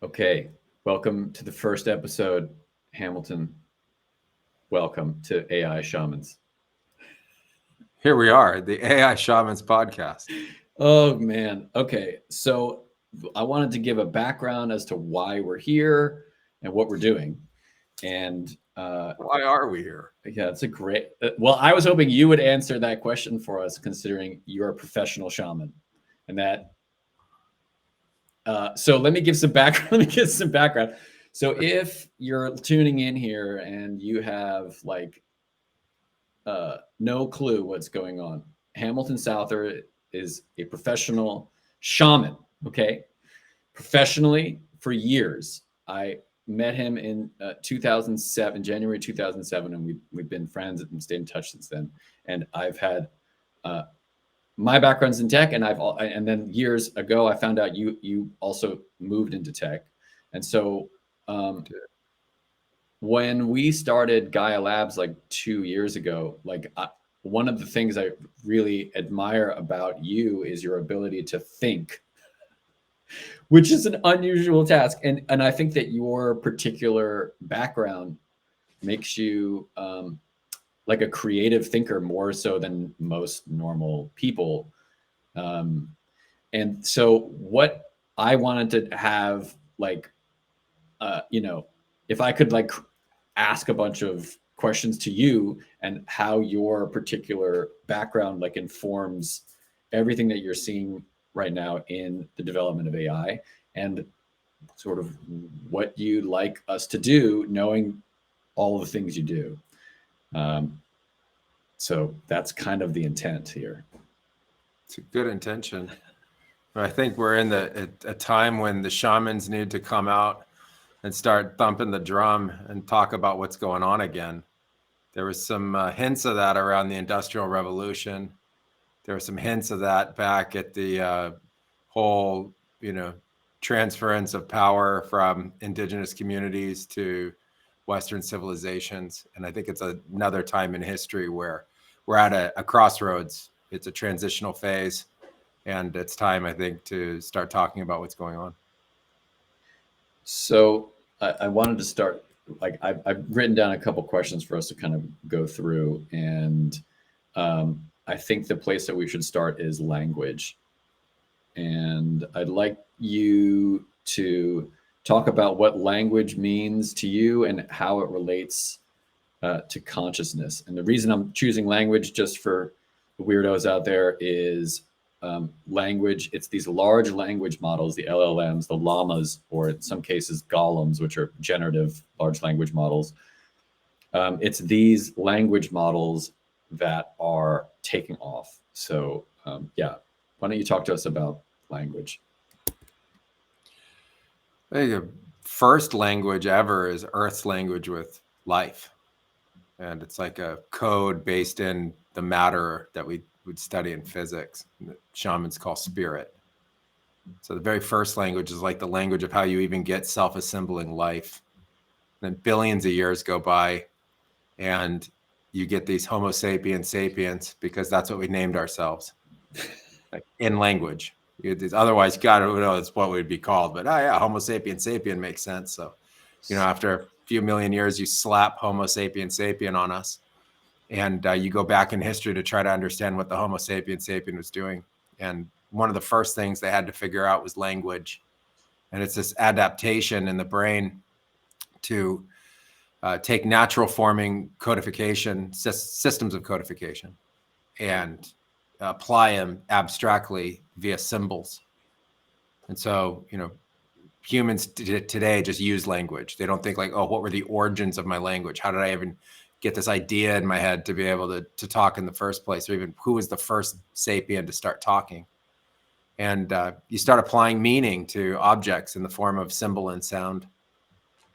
Okay, welcome to the first episode, Hamilton. Welcome to AI Shamans. Here we are, the AI Shamans podcast. Oh man. Okay, so I wanted to give a background as to why we're here and what we're doing. And Why are we here? yeah, it's a great. Well, I was hoping you would answer that question for us, considering you're a professional shaman, and that. So let me give some background. Let me give some background. So if you're tuning in here and you have no clue what's going on, Hamilton Souther is a professional shaman. Okay, professionally for years. I met him in 2007, January 2007, and we've been friends and stayed in touch since then. And I've had my background's in tech, and then years ago I found out you also moved into tech, and so when we started Gaia Labs like 2 years ago, one of the things I really admire about you is your ability to think, which is an unusual task, and I think that your particular background makes you like a creative thinker more so than most normal people. And so what I wanted to have if I could ask a bunch of questions to you and how your particular background informs everything that you're seeing right now in the development of AI, and sort of what you'd like us to do, knowing all the things you do. So that's kind of the intent here. It's a good intention. I think we're in a time when the shamans need to come out and start thumping the drum and talk about what's going on again. There was some hints of that around the Industrial Revolution. There were some hints of that back at the whole, transference of power from indigenous communities to Western civilizations. And I think it's another time in history where we're at a crossroads. It's a transitional phase. And it's time, I think, to start talking about what's going on. So I wanted to start, I've written down a couple questions for us to kind of go through. And I think the place that we should start is language. And I'd like you to talk about what language means to you and how it relates to consciousness. And the reason I'm choosing language, just for the weirdos out there, is language. It's these large language models, the LLMs, the llamas, or in some cases golems, which are generative large language models. It's these language models that are taking off. So yeah, why don't you talk to us about language? I think the first language ever is Earth's language with life. And it's like a code based in the matter that we would study in physics, that shamans call spirit. So the very first language is like the language of how you even get self-assembling life. And then billions of years go by and you get these Homo sapiens sapiens, because that's what we named ourselves, like in language. Otherwise, God knows what we'd be called. But yeah, Homo sapiens sapien makes sense. So, after a few million years, you slap Homo sapiens sapien on us. And you go back in history to try to understand what the Homo sapiens sapien was doing. And one of the first things they had to figure out was language. And it's this adaptation in the brain to take natural forming codification, systems of codification, and apply them abstractly via symbols. And so, humans today just use language. They don't think what were the origins of my language? How did I even get this idea in my head to be able to talk in the first place? Or even who was the first sapien to start talking? And you start applying meaning to objects in the form of symbol and sound.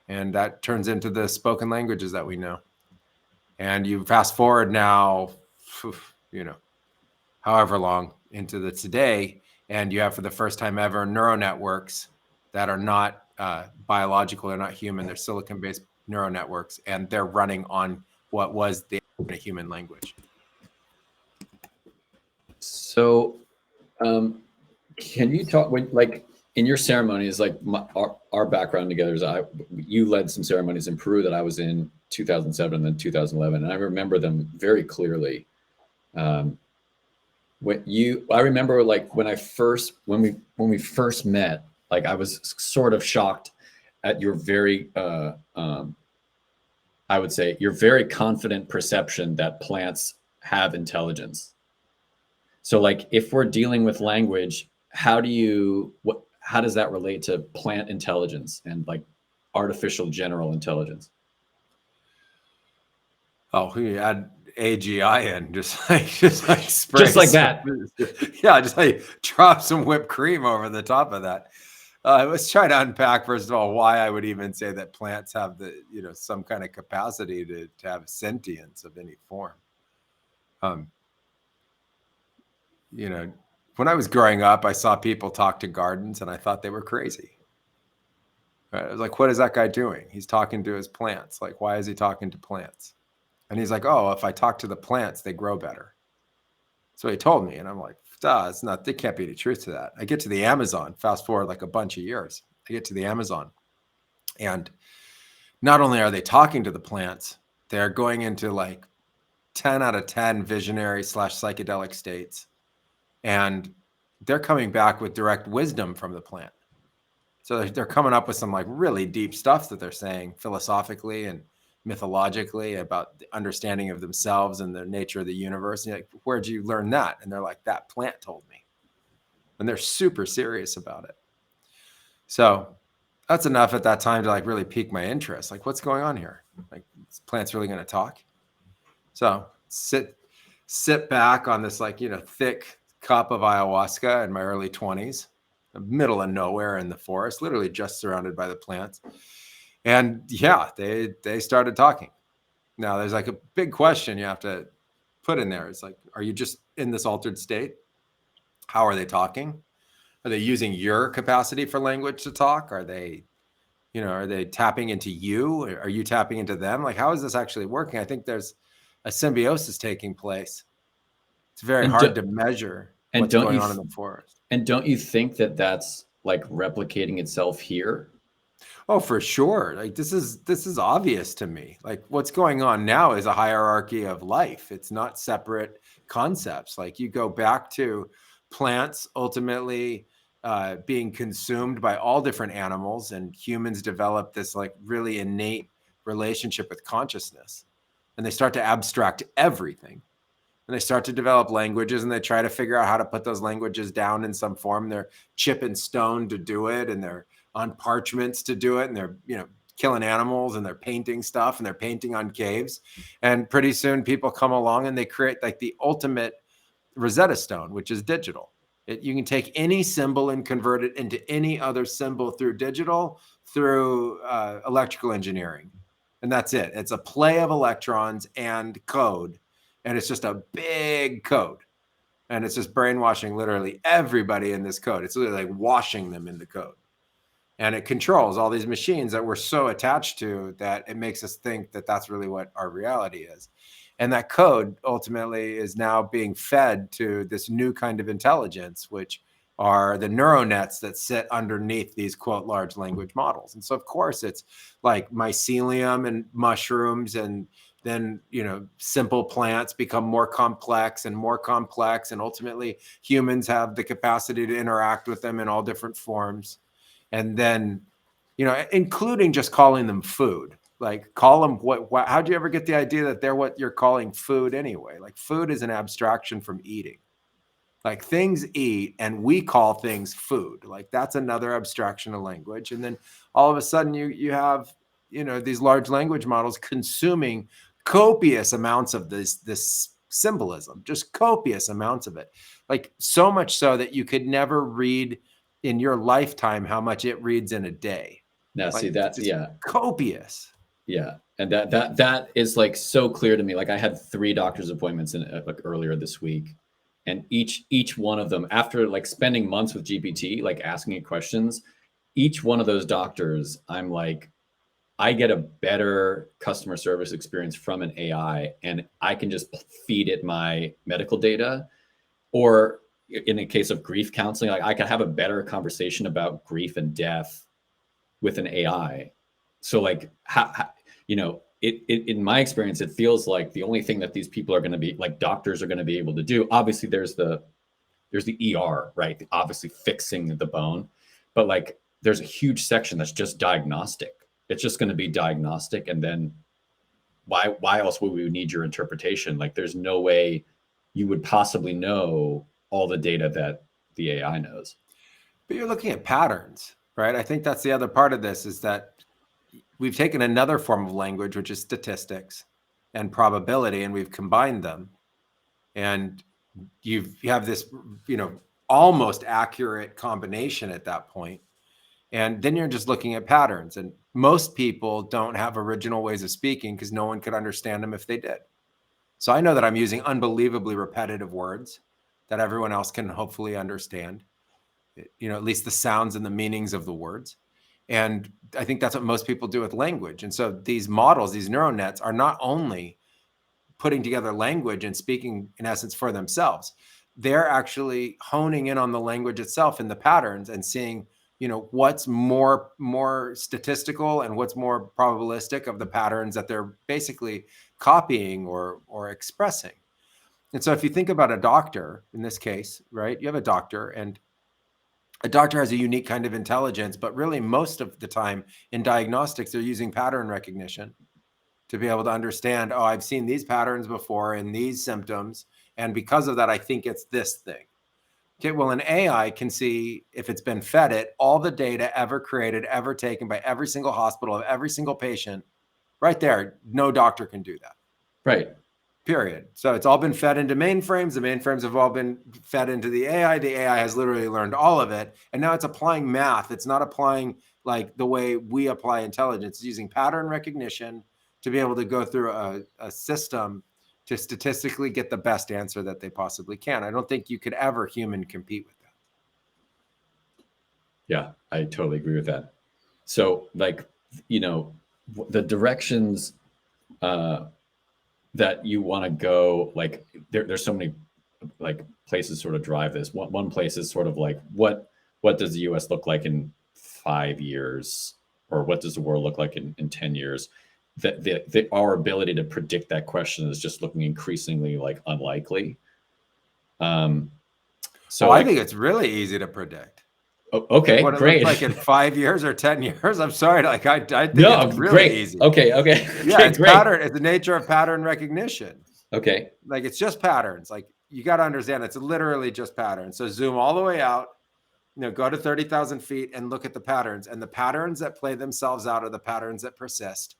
And that turns into the spoken languages that we know. And you fast forward now, however long into the today, and you have for the first time ever neural networks that are not biological, they're not human, they're silicon-based neural networks, and they're running on what was the human language. So can you talk, in your ceremonies, like our background together is you led some ceremonies in Peru that I was in 2007 and then 2011, and I remember them very clearly. I remember like when we first met, like I was sort of shocked at your very I would say your very confident perception that plants have intelligence. So like if we're dealing with language, how does that relate to plant intelligence and like artificial general intelligence? Oh, we add AGI in, just like spray Just like that. Yeah, just like drop some whipped cream over the top of that. Let's try to unpack first of all why I would even say that plants have the some kind of capacity to have sentience of any form. When I was growing up, I saw people talk to gardens, and I thought they were crazy. Right? I was like, "What is that guy doing? He's talking to his plants. Like, why is he talking to plants?" And he's like, "Oh, if I talk to the plants, they grow better." So he told me, and I'm like, it's not, there can't be any truth to that. I get to the Amazon, fast forward like a bunch of years. I get to the Amazon, and not only are they talking to the plants, they're going into like 10 out of 10 visionary / psychedelic states. And they're coming back with direct wisdom from the plant. So they're coming up with some like really deep stuff that they're saying philosophically and mythologically about the understanding of themselves and the nature of the universe. And you're like, where'd you learn that? And they're like, that plant told me. And they're super serious about it. So that's enough at that time to like really pique my interest. Like, what's going on here? Like, this plant's really going to talk? So sit back on this like, thick cup of ayahuasca in my early 20s, middle of nowhere in the forest, literally just surrounded by the plants. And yeah, they started talking. Now there's like a big question you have to put in there. It's like, are you just in this altered state? How are they talking? Are they using your capacity for language to talk? Are they tapping into you? Are you tapping into them? Like, how is this actually working? I think there's a symbiosis taking place. It's very hard to measure what's going on in the forest. And don't you think that that's like replicating itself here? Oh, for sure. Like this is obvious to me. Like what's going on now is a hierarchy of life. It's not separate concepts. Like you go back to plants ultimately being consumed by all different animals, and humans develop this like really innate relationship with consciousness, and they start to abstract everything. And they start to develop languages, and they try to figure out how to put those languages down in some form. They're chipping stone to do it, and they're on parchments to do it, and they're killing animals, and they're painting stuff, and they're painting on caves. And pretty soon people come along and they create like the ultimate Rosetta Stone, which is digital. You can take any symbol and convert it into any other symbol through electrical engineering. And that's it. It's a play of electrons and code. And it's just a big code. And it's just brainwashing literally everybody in this code. It's literally like washing them in the code. And it controls all these machines that we're so attached to that it makes us think that that's really what our reality is. And that code ultimately is now being fed to this new kind of intelligence, which are the neural nets that sit underneath these quote large language models. And so of course it's like mycelium and mushrooms, and then simple plants become more complex, and ultimately humans have the capacity to interact with them in all different forms. And then including just calling them food. Like call them what how'd you ever get the idea that they're what you're calling food anyway? Like food is an abstraction from eating. Like things eat and we call things food. Like that's another abstraction of language. And then all of a sudden you have these large language models consuming copious amounts of this symbolism, just copious amounts of it. Like so much so that you could never read in your lifetime how much it reads in a day. Now Like, see that, yeah, copious. Yeah. And that is like so clear to me. Like I had 3 doctor's appointments like earlier this week, and each one of them, after like spending months with GPT, like asking it questions, each one of those doctors, I'm like, I get a better customer service experience from an AI, and I can just feed it my medical data. Or in a case of grief counseling, like I could have a better conversation about grief and death with an AI. So like, you know, in my experience, it feels like the only thing that these people are going to be like doctors are going to be able to do. Obviously, there's the ER, right? Obviously fixing the bone, but like there's a huge section that's just diagnostic. It's just going to be diagnostic, and then why else would we need your interpretation? Like there's no way you would possibly know all the data that the AI knows. But you're looking at patterns, right? I think that's the other part of this, is that we've taken another form of language, which is statistics and probability, and we've combined them. And you have this, you know, almost accurate combination at that point. And then you're just looking at patterns. And most people don't have original ways of speaking because no one could understand them if they did. So I know that I'm using unbelievably repetitive words that everyone else can hopefully understand, you know, at least the sounds and the meanings of the words. And I think that's what most people do with language. And so these models, these neural nets, are not only putting together language and speaking in essence for themselves, they're actually honing in on the language itself and the patterns and seeing, you know, what's more statistical and what's more probabilistic of the patterns that they're basically copying or expressing. And so if you think about a doctor in this case, right, you have a doctor, and a doctor has a unique kind of intelligence, but really most of the time in diagnostics, they're using pattern recognition to be able to understand, oh, I've seen these patterns before in these symptoms, and because of that, I think it's this thing. Okay, well, an AI can see, if it's been fed it, all the data ever created, ever taken by every single hospital of every single patient, right there. No doctor can do that. Right. Period. So it's all been fed into mainframes. The mainframes have all been fed into the AI. The AI has literally learned all of it. And now it's applying math. It's not applying like the way we apply intelligence. It's using pattern recognition to be able to go through a system to statistically get the best answer that they possibly can. I don't think you could ever human compete with that. Yeah, I totally agree with that. So like, you know, the directions that you want to go, like there's so many like places sort of drive this. One place is sort of like what does the US look like in 5 years, or what does the world look like in 10 years? That our ability to predict that question is just looking increasingly like unlikely. So I think it's really easy to predict. Okay, what it great. looks like in 5 years or 10 years. I'm sorry. Like I think No, it's really great. easy. Okay. Yeah, it's great. pattern. It's the nature of pattern recognition. Okay. Like it's just patterns. Like you got to understand, it's literally just patterns. So zoom all the way out, you know, go to 30,000 feet and look at the patterns, and the patterns that play themselves out are the patterns that persist.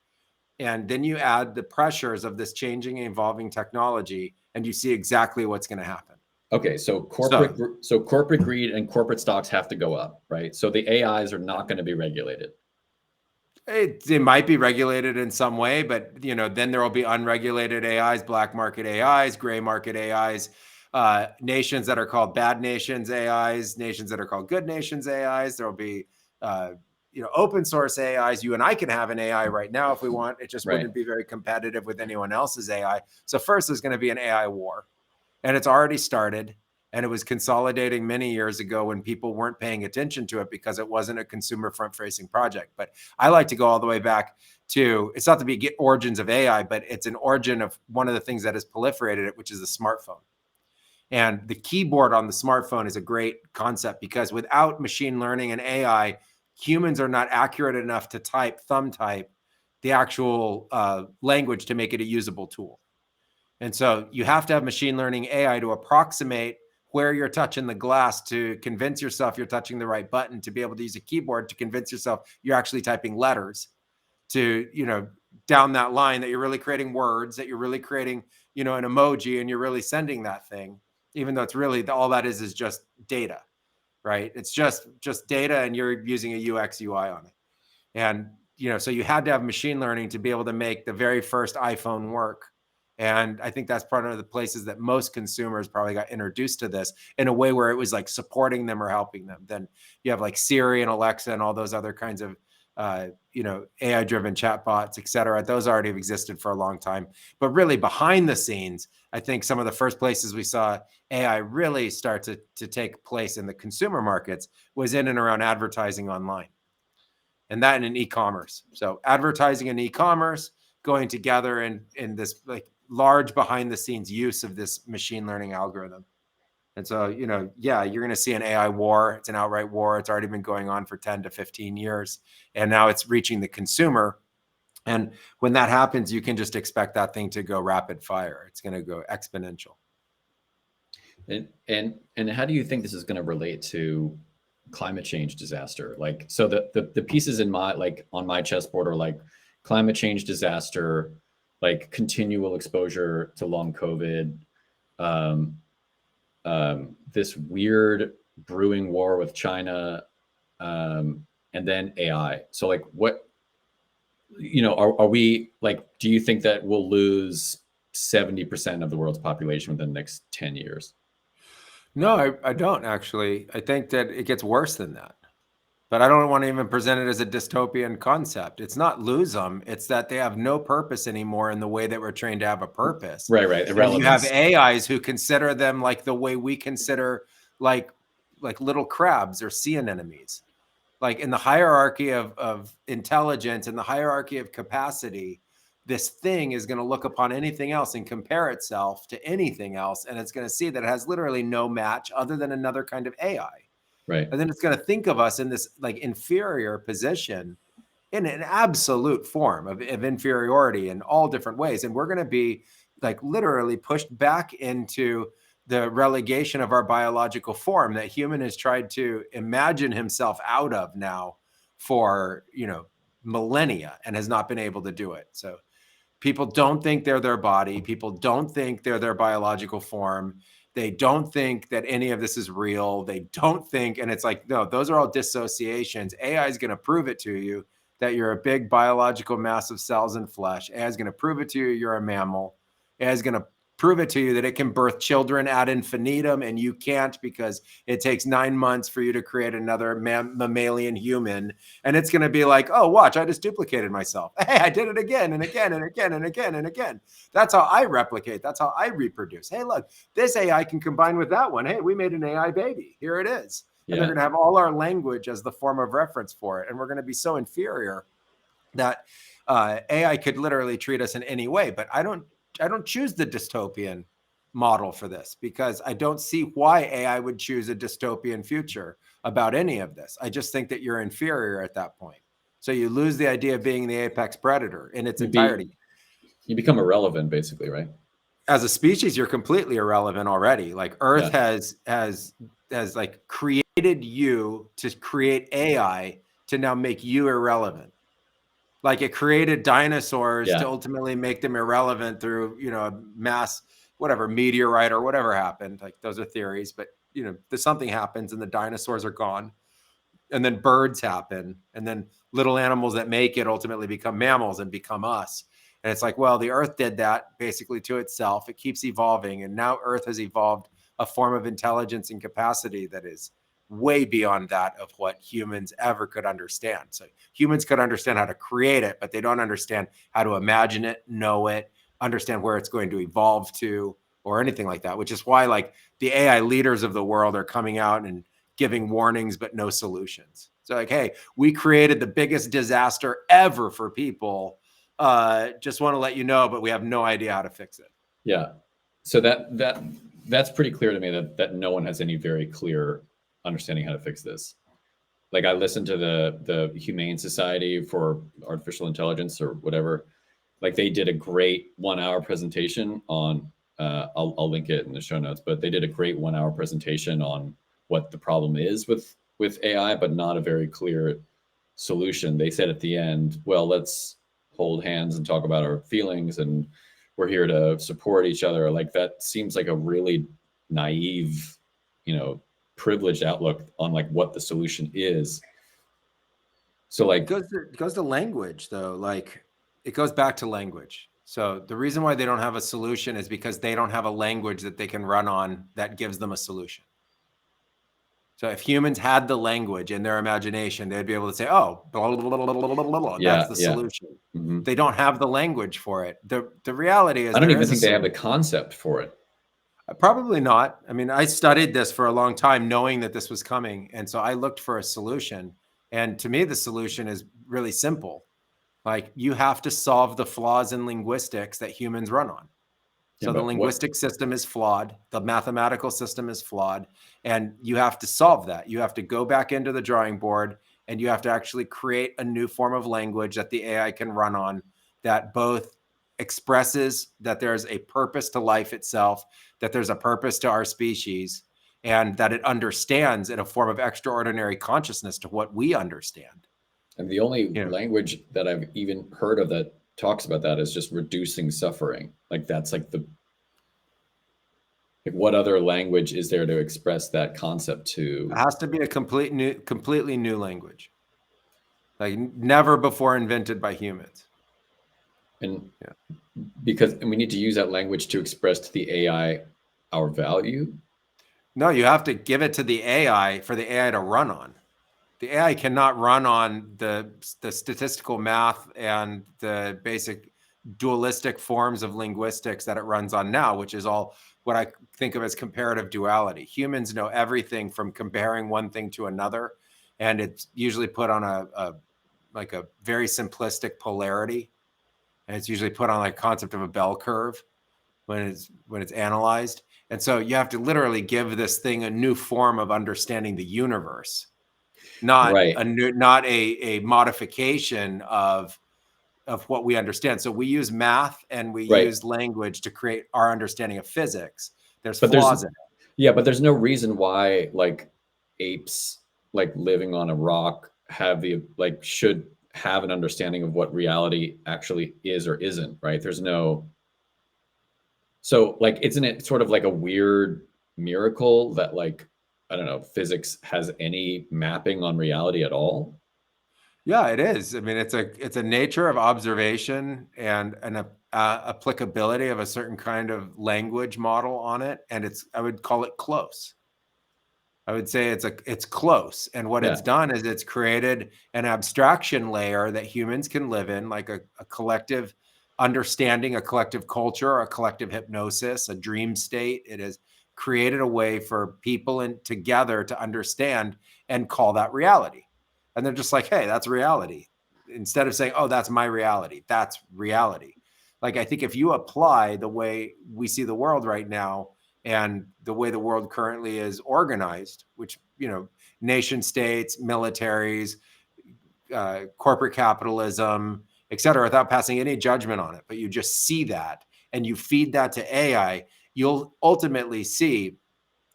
And then you add the pressures of this changing, evolving technology, and you see exactly what's going to happen. Okay, so corporate greed and corporate stocks have to go up, right? So the AIs are not going to be regulated. It might be regulated in some way, but you know, then there will be unregulated AIs, black market AIs, gray market AIs, nations that are called bad nations AIs, nations that are called good nations AIs. There will be you know, open source AIs. You and I can have an AI right now if we want. It just wouldn't be very competitive with anyone else's AI. So first, there's going to be an AI war, and it's already started. And it was consolidating many years ago when people weren't paying attention to it because it wasn't a consumer front-facing project. But I like to go all the way back to, it's not to be origins of AI, but it's an origin of one of the things that has proliferated it, which is the smartphone. And the keyboard on the smartphone is a great concept because without machine learning and AI, humans are not accurate enough to thumb type the actual language to make it a usable tool. And so you have to have machine learning AI to approximate where you're touching the glass to convince yourself you're touching the right button, to be able to use a keyboard to convince yourself you're actually typing letters, to, you know, down that line that you're really creating words, that you're really creating, you know, an emoji, and you're really sending that thing, even though it's really all that is just data, right? It's just data, and you're using a UX UI on it. And, you know, so you had to have machine learning to be able to make the very first iPhone work. And I think that's part of the places that most consumers probably got introduced to this in a way where it was like supporting them or helping them. Then you have like Siri and Alexa and all those other kinds of AI-driven chatbots, et cetera. Those already have existed for a long time. But really behind the scenes, I think some of the first places we saw AI really start to take place in the consumer markets was in and around advertising online. And that in e-commerce. So advertising and e-commerce going together in this like large behind the scenes use of this machine learning algorithm. And so, yeah, you're going to see an AI war. It's an outright war. It's already been going on for 10 to 15 years. And now it's reaching the consumer. And when that happens, you can just expect that thing to go rapid fire. It's going to go exponential. And how do you think this is going to relate to climate change disaster? Like, so the pieces in my, like on my chessboard are like climate change disaster, like continual exposure to long COVID, this weird brewing war with China, and then AI. So like what, are we like, do you think that we'll lose 70% of the world's population within the next 10 years? No, I don't actually. I think that it gets worse than that. But I don't want to even present it as a dystopian concept. It's not lose them. It's that they have no purpose anymore in the way that we're trained to have a purpose. Right. And you have AIs who consider them like the way we consider like little crabs or sea anemones. Like in the hierarchy of intelligence and the hierarchy of capacity, this thing is going to look upon anything else and compare itself to anything else. And it's going to see that it has literally no match other than another kind of AI. Right. And then it's going to think of us in this like inferior position in an absolute form of inferiority in all different ways. And we're going to be like literally pushed back into the relegation of our biological form that human has tried to imagine himself out of now for, millennia and has not been able to do it. So people don't think they're their body. People don't think they're their biological form. They don't think that any of this is real. They don't think, and it's like, no, those are all dissociations. AI is going to prove it to you that you're a big biological mass of cells and flesh. AI is going to prove it to you you're a mammal. AI is going to prove it to you that it can birth children ad infinitum, and you can't because it takes 9 months for you to create another mammalian human. And it's going to be like, oh, watch, I just duplicated myself. Hey, I did it again and again and again and again and again. That's how I replicate. That's how I reproduce. Hey, look, this AI can combine with that one. Hey, we made an AI baby. Here it is. And they're going to have all our language as the form of reference for it. And we're going to be so inferior that AI could literally treat us in any way. But I don't choose the dystopian model for this because I don't see why AI would choose a dystopian future about any of this. I just think that you're inferior at that point. So you lose the idea of being the apex predator in its entirety. You become irrelevant, basically, right? As a species, you're completely irrelevant already. Like Earth has like created you to create AI to now make you irrelevant. Like it created dinosaurs to ultimately make them irrelevant through, a mass, whatever, meteorite or whatever happened. Like those are theories, but something happens and the dinosaurs are gone. And then birds happen. And then little animals that make it ultimately become mammals and become us. And it's like, well, the Earth did that basically to itself. It keeps evolving. And now Earth has evolved a form of intelligence and capacity that is way beyond that of what humans ever could understand. So humans could understand how to create it, but they don't understand how to imagine it, know it, understand where it's going to evolve to, or anything like that, which is why like the AI leaders of the world are coming out and giving warnings, but no solutions. So like, hey, we created the biggest disaster ever for people. Just want to let you know, but we have no idea how to fix it. Yeah. So that's pretty clear to me that no one has any very clear understanding how to fix this. Like I listened to the Humane Society for Artificial Intelligence or whatever. Like they did a great 1 hour presentation on, I'll link it in the show notes, but they did a great 1 hour presentation on what the problem is with AI, but not a very clear solution. They said at the end, well, let's hold hands and talk about our feelings and we're here to support each other. Like that seems like a really naive, privileged outlook on like what the solution is. So like it goes to language though. Like it goes back to language. So the reason why they don't have a solution is because they don't have a language that they can run on that gives them a solution. So if humans had the language in their imagination, they'd be able to say, oh, blah, blah, blah, blah, blah, blah, blah, Yeah, that's the yeah. solution. Mm-hmm. They don't have the language for it. The reality is I don't there even is a think they have the solution. concept for it. Probably not. I mean, I studied this for a long time knowing that this was coming. And so I looked for a solution. And to me, the solution is really simple. Like, you have to solve the flaws in linguistics that humans run on. Yeah, So the but linguistic system is flawed. The mathematical system is flawed. And you have to solve that. You have to go back into the drawing board and you have to actually create a new form of language that the AI can run on that both expresses that there's a purpose to life itself, that there's a purpose to our species, and that it understands in a form of extraordinary consciousness to what we understand. And the only You know, language that I've even heard of that talks about that is just reducing suffering. Like that's like what other language is there to express that concept to? it has to be a completely new language, like never before invented by humans. And Yeah. because we need to use that language to express to the AI our value. No, you have to give it to the AI for the AI to run on. The AI cannot run on the statistical math and the basic dualistic forms of linguistics that it runs on now, which is all what I think of as comparative duality. Humans know everything from comparing one thing to another, and it's usually put on a very simplistic polarity, and it's usually put on like concept of a bell curve when it's analyzed. And so you have to literally give this thing a new form of understanding the universe, not Right. a modification of what we understand. So we use math and we Right. use language to create our understanding of physics. There's But there's flaws in it. yeah, but there's no reason why like apes like living on a rock have the like should have an understanding of what reality actually is or isn't, right? There's no so like isn't it sort of like a weird miracle that like I don't know, physics has any mapping on reality at all? Yeah, it is. I mean, it's a nature of observation and an applicability of a certain kind of language model on it, and I would call it close. I would say it's close. And what it's Yeah. done is it's created an abstraction layer that humans can live in, like a collective understanding, a collective culture, a collective hypnosis, a dream state. It has created a way for people together to understand and call that reality. And they're just like, hey, that's reality. Instead of saying, oh, that's my reality, that's reality. Like, I think if you apply the way we see the world right now, and the way the world currently is organized, which, nation states, militaries, corporate capitalism, et cetera, without passing any judgment on it, but you just see that and you feed that to AI, you'll ultimately see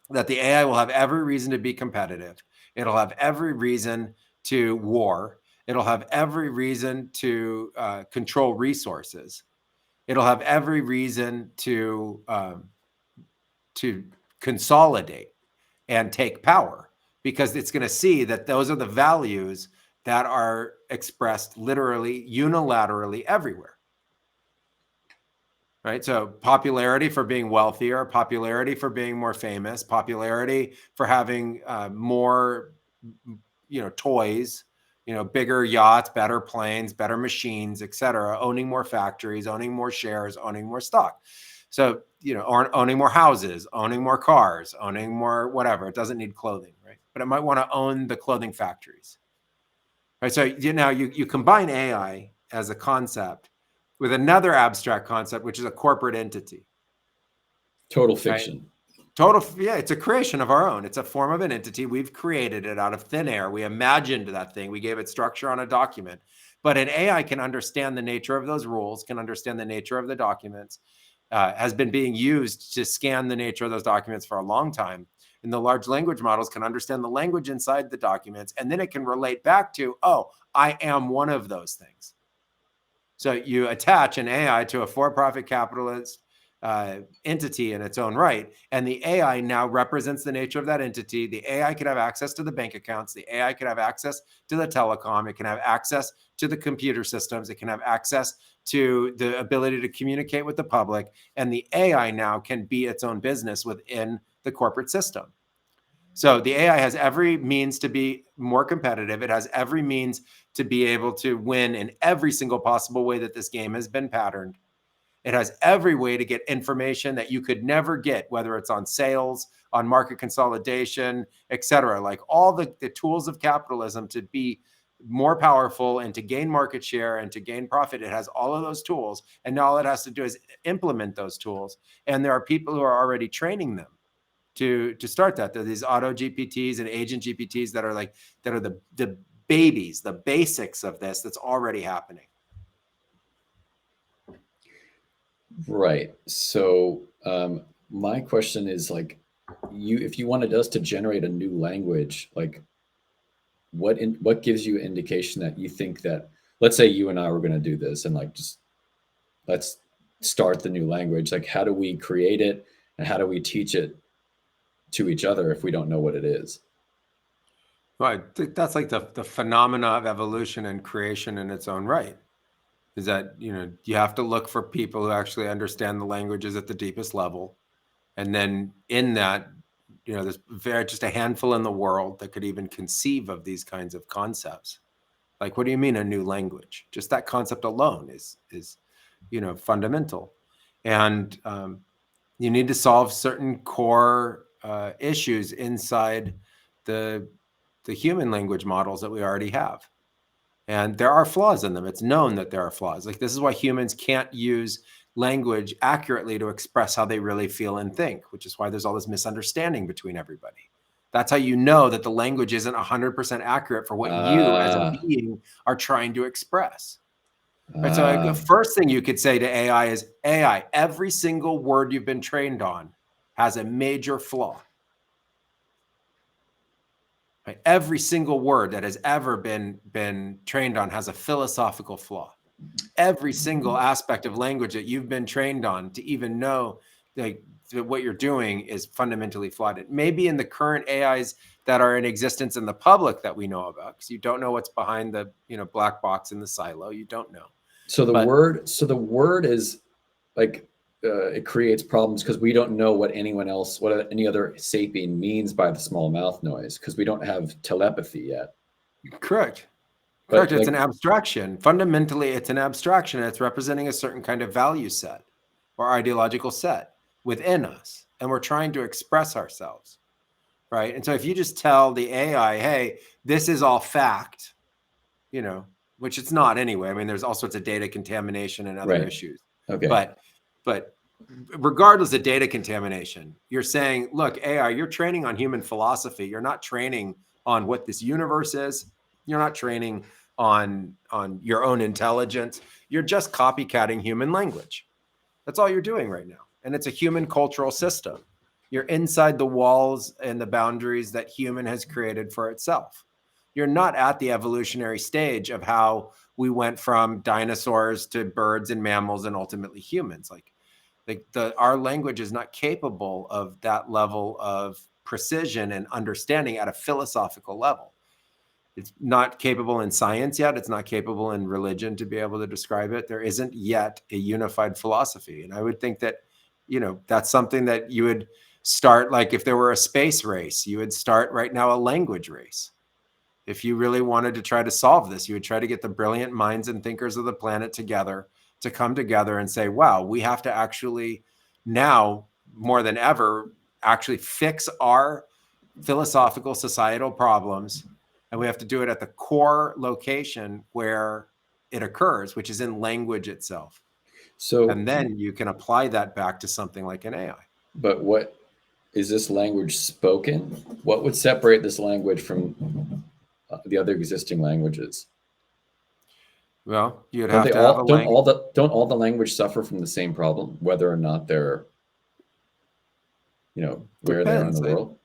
that the AI will have every reason to be competitive. It'll have every reason to war. It'll have every reason to control resources. It'll have every reason to consolidate and take power, because it's going to see that those are the values that are expressed literally unilaterally everywhere. Right? So popularity for being wealthier, popularity for being more famous, popularity for having more, toys, bigger yachts, better planes, better machines, et cetera, owning more factories, owning more shares, owning more stock. So, owning more houses, owning more cars, owning more whatever. It doesn't need clothing, right? But it might want to own the clothing factories. Right? So now you combine AI as a concept with another abstract concept, which is a corporate entity. Total Right? fiction. Yeah, it's a creation of our own. It's a form of an entity. We've created it out of thin air. We imagined that thing. We gave it structure on a document. But an AI can understand the nature of those rules, can understand the nature of the documents, has been being used to scan the nature of those documents for a long time. And the large language models can understand the language inside the documents, and then it can relate back to, oh, I am one of those things. So you attach an AI to a for-profit capitalist entity in its own right, and the AI now represents the nature of that entity. The AI could have access to the bank accounts. The AI could have access to the telecom. It can have access to the computer systems. It can have access to the ability to communicate with the public. And the AI now can be its own business within the corporate system. So the AI has every means to be more competitive. It has every means to be able to win in every single possible way that this game has been patterned. It has every way to get information that you could never get, whether it's on sales, on market consolidation, et cetera. Like all the tools of capitalism to be more powerful and to gain market share and to gain profit. It has all of those tools. And now all it has to do is implement those tools. And there are people who are already training them to start that. There are these auto GPTs and agent GPTs that are the babies, the basics of this that's already happening. Right. So my question is like, if you wanted us to generate a new language, like what gives you indication that you think that, let's say you and I were going to do this and like just let's start the new language. Like, how do we create it and how do we teach it to each other if we don't know what it is? Well, I think that's like the phenomena of evolution and creation in its own right. Is that, you have to look for people who actually understand the languages at the deepest level. And then in that, there's just a handful in the world that could even conceive of these kinds of concepts. Like, what do you mean a new language? Just that concept alone is fundamental. And you need to solve certain core issues inside the human language models that we already have. And there are flaws in them. It's known that there are flaws. Like, this is why humans can't use language accurately to express how they really feel and think, which is why there's all this misunderstanding between everybody. That's how you know that the language isn't 100% accurate for what you as a being are trying to express. Right? So the first thing you could say to AI is, AI, every single word you've been trained on has a major flaw. Right? Every single word that has ever been trained on has a philosophical flaw. Every single aspect of language that you've been trained on to even know that what you're doing is fundamentally flawed. It may be in the current AIs that are in existence in the public that we know about, because you don't know what's behind the black box in the silo. You don't know. So the word is like it creates problems because we don't know what any other sapien means by the small mouth noise, because we don't have telepathy yet. Correct. But correct. It's an abstraction. Fundamentally, it's an abstraction. It's representing a certain kind of value set or ideological set within us. And we're trying to express ourselves. Right. And so if you just tell the AI, hey, this is all fact, which it's not anyway. I mean, there's all sorts of data contamination and other issues. Okay. But regardless of data contamination, you're saying, look, AI, you're training on human philosophy. You're not training on what this universe is. You're not training on your own intelligence. You're just copycatting human language. That's all you're doing right now. And it's a human cultural system. You're inside the walls and the boundaries that human has created for itself. You're not at the evolutionary stage of how we went from dinosaurs to birds and mammals and ultimately humans. Our language is not capable of that level of precision and understanding at a philosophical level. It's not capable in science yet. It's not capable in religion to be able to describe it. There isn't yet a unified philosophy. And I would think that, that's something that you would start, like if there were a space race, you would start right now a language race. If you really wanted to try to solve this, you would try to get the brilliant minds and thinkers of the planet together to come together and say, wow, we have to actually now more than ever actually fix our philosophical societal problems. And we have to do it at the core location where it occurs, which is in language itself. And then you can apply that back to something like an AI. But what is this language spoken? What would separate this language from the other existing languages? Well, you'd have to have a language. Don't all the language suffer from the same problem, whether or not they're, where they are in the world?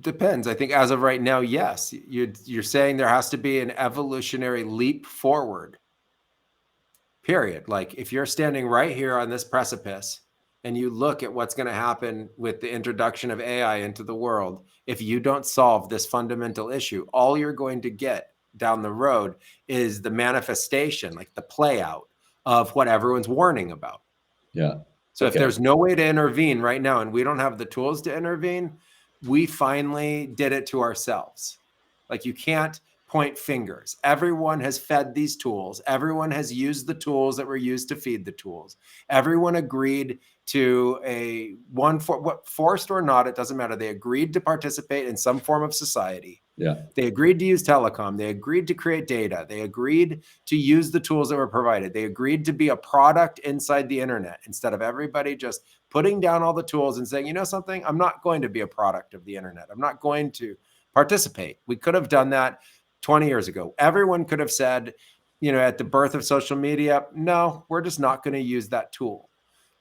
Depends. I think as of right now, yes. You're saying there has to be an evolutionary leap forward. Period. Like if you're standing right here on this precipice and you look at what's going to happen with the introduction of AI into the world, if you don't solve this fundamental issue, all you're going to get down the road is the manifestation, like the play out of what everyone's warning about. Yeah. So if there's no way to intervene right now and we don't have the tools to intervene, we finally did it to ourselves. Like, you can't point fingers. Everyone has fed these tools. Everyone has used the tools that were used to feed the tools. Everyone agreed to forced or not, it doesn't matter. They agreed to participate in some form of society. Yeah. They agreed to use telecom. They agreed to create data. They agreed to use the tools that were provided. They agreed to be a product inside the internet instead of everybody just putting down all the tools and saying, you know something, I'm not going to be a product of the internet. I'm not going to participate. We could have done that 20 years ago. Everyone could have said, at the birth of social media, no, we're just not going to use that tool.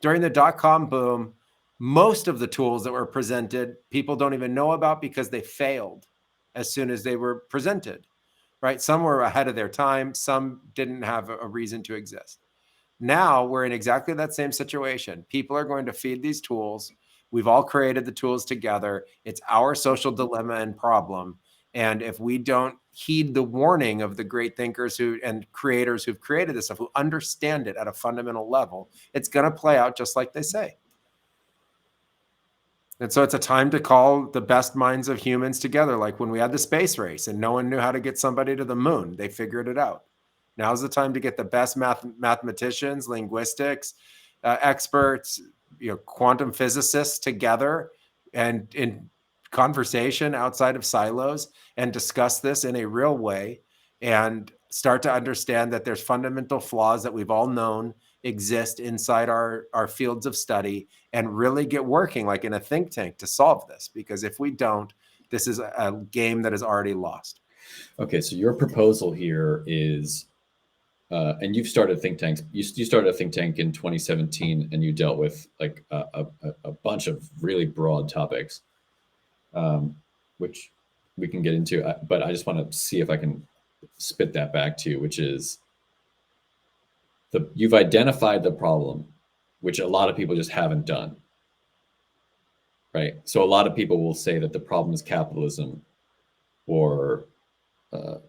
During the dot-com boom, most of the tools that were presented, people don't even know about because they failed as soon as they were presented, right? Some were ahead of their time. Some didn't have a reason to exist. Now we're in exactly that same situation. People are going to feed these tools. We've all created the tools together. It's our social dilemma and problem. And if we don't heed the warning of the great thinkers and creators who've created this stuff, who understand it at a fundamental level, it's going to play out just like they say. And so it's a time to call the best minds of humans together, like when we had the space race and no one knew how to get somebody to the moon. They figured it out. Now's the time to get the best mathematicians, linguistics, experts, quantum physicists together and in conversation outside of silos and discuss this in a real way and start to understand that there's fundamental flaws that we've all known exist inside our fields of study, and really get working like in a think tank to solve this. Because if we don't, this is a game that is already lost. Okay, so your proposal here is, and you've started think tanks. You started a think tank in 2017, and you dealt with like a bunch of really broad topics, which we can get into. But I just want to see if I can spit that back to you, which is you've identified the problem, which a lot of people just haven't done. Right. So a lot of people will say that the problem is capitalism, or the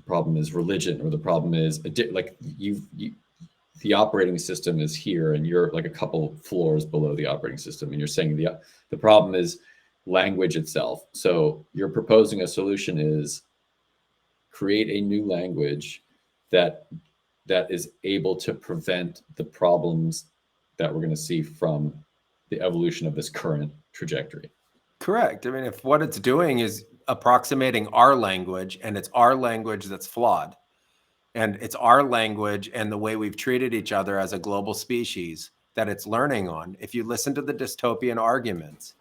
problem is religion, or the problem is like the operating system is here and you're like a couple floors below the operating system, and you're saying the problem is language itself. So you're proposing a solution is create a new language that is able to prevent the problems that we're going to see from the evolution of this current trajectory. Correct. I mean, if what it's doing is approximating our language, and it's our language that's flawed, and it's our language and the way we've treated each other as a global species that it's learning on. If you listen to the dystopian arguments,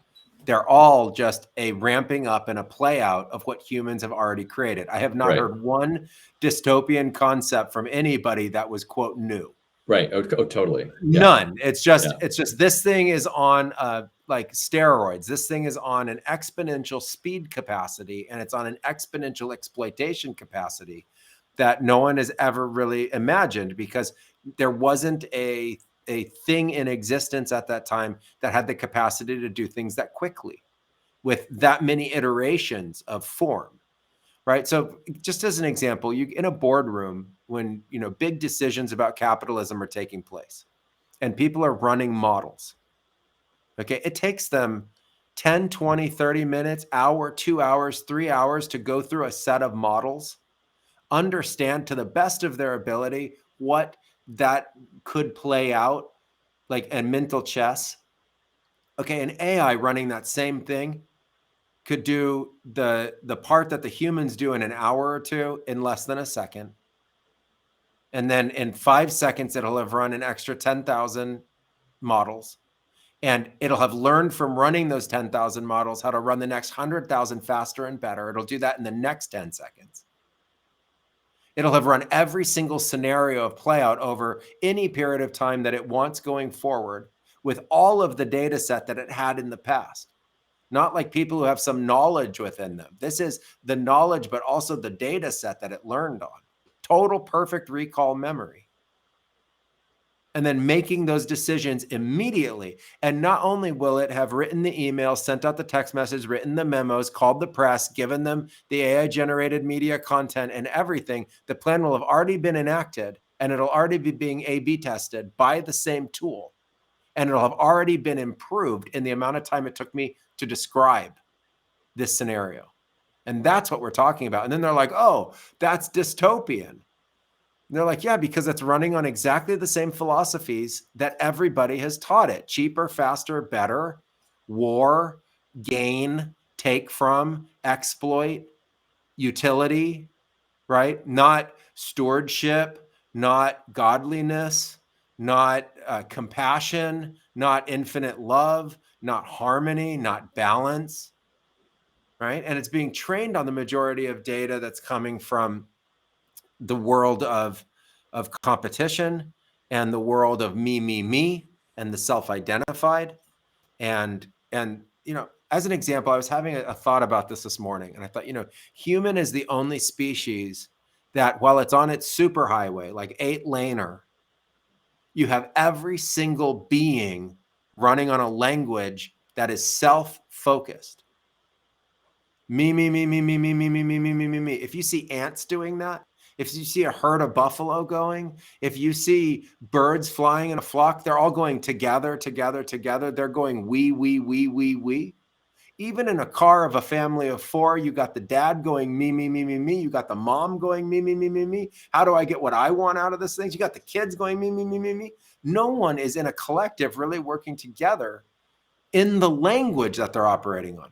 they're all just a ramping up and a play out of what humans have already created. I have not heard one dystopian concept from anybody that was, quote, new. Right. Oh, totally. None. Yeah. It's just this thing is on like steroids. This thing is on an exponential speed capacity, and it's on an exponential exploitation capacity that no one has ever really imagined, because there wasn't a thing in existence at that time that had the capacity to do things that quickly with that many iterations of form. Right. So just as an example, you in a boardroom when, big decisions about capitalism are taking place and people are running models. Okay. It takes them 10, 20, 30 minutes, hour, 2 hours, 3 hours to go through a set of models, understand to the best of their ability what that could play out, like a mental chess. Okay. An AI running that same thing could do the part that the humans do in an hour or two in less than a second. And then in 5 seconds, it'll have run an extra 10,000 models. And it'll have learned from running those 10,000 models how to run the next 100,000 faster and better. It'll do that in the next 10 seconds. It'll have run every single scenario of play out over any period of time that it wants going forward, with all of the data set that it had in the past. Not like people who have some knowledge within them. This is the knowledge, but also the data set that it learned on. Total perfect recall memory. And then making those decisions immediately. And not only will it have written the email, sent out the text message, written the memos, called the press, given them the AI generated media content and everything, the plan will have already been enacted, and it'll already be being A/B tested by the same tool. and it'll have already been improved in the amount of time it took me to describe this scenario. And that's what we're talking about. And then they're like, oh, that's dystopian. And they're like, yeah, because it's running on exactly the same philosophies that everybody has taught it. Cheaper, faster, better, war, gain, take from, exploit, utility, right? Not stewardship, not godliness, not compassion, not infinite love, not harmony, not balance, right? And it's being trained on the majority of data that's coming from the world of competition and the world of me, and the self-identified. And you know, as an example, I was having a thought about this morning, and I thought, you know, human is the only species that, while it's on its superhighway, like 8-laner, you have every single being running on a language that is self-focused. Me. If you see ants doing that, if you see a herd of buffalo going, if you see birds flying in a flock, they're all going together. They're going we. Even in a car of a family of 4, you got the dad going me. You got the mom going me. How do I get what I want out of this thing? You got the kids going me. No one is in a collective really working together in the language that they're operating on.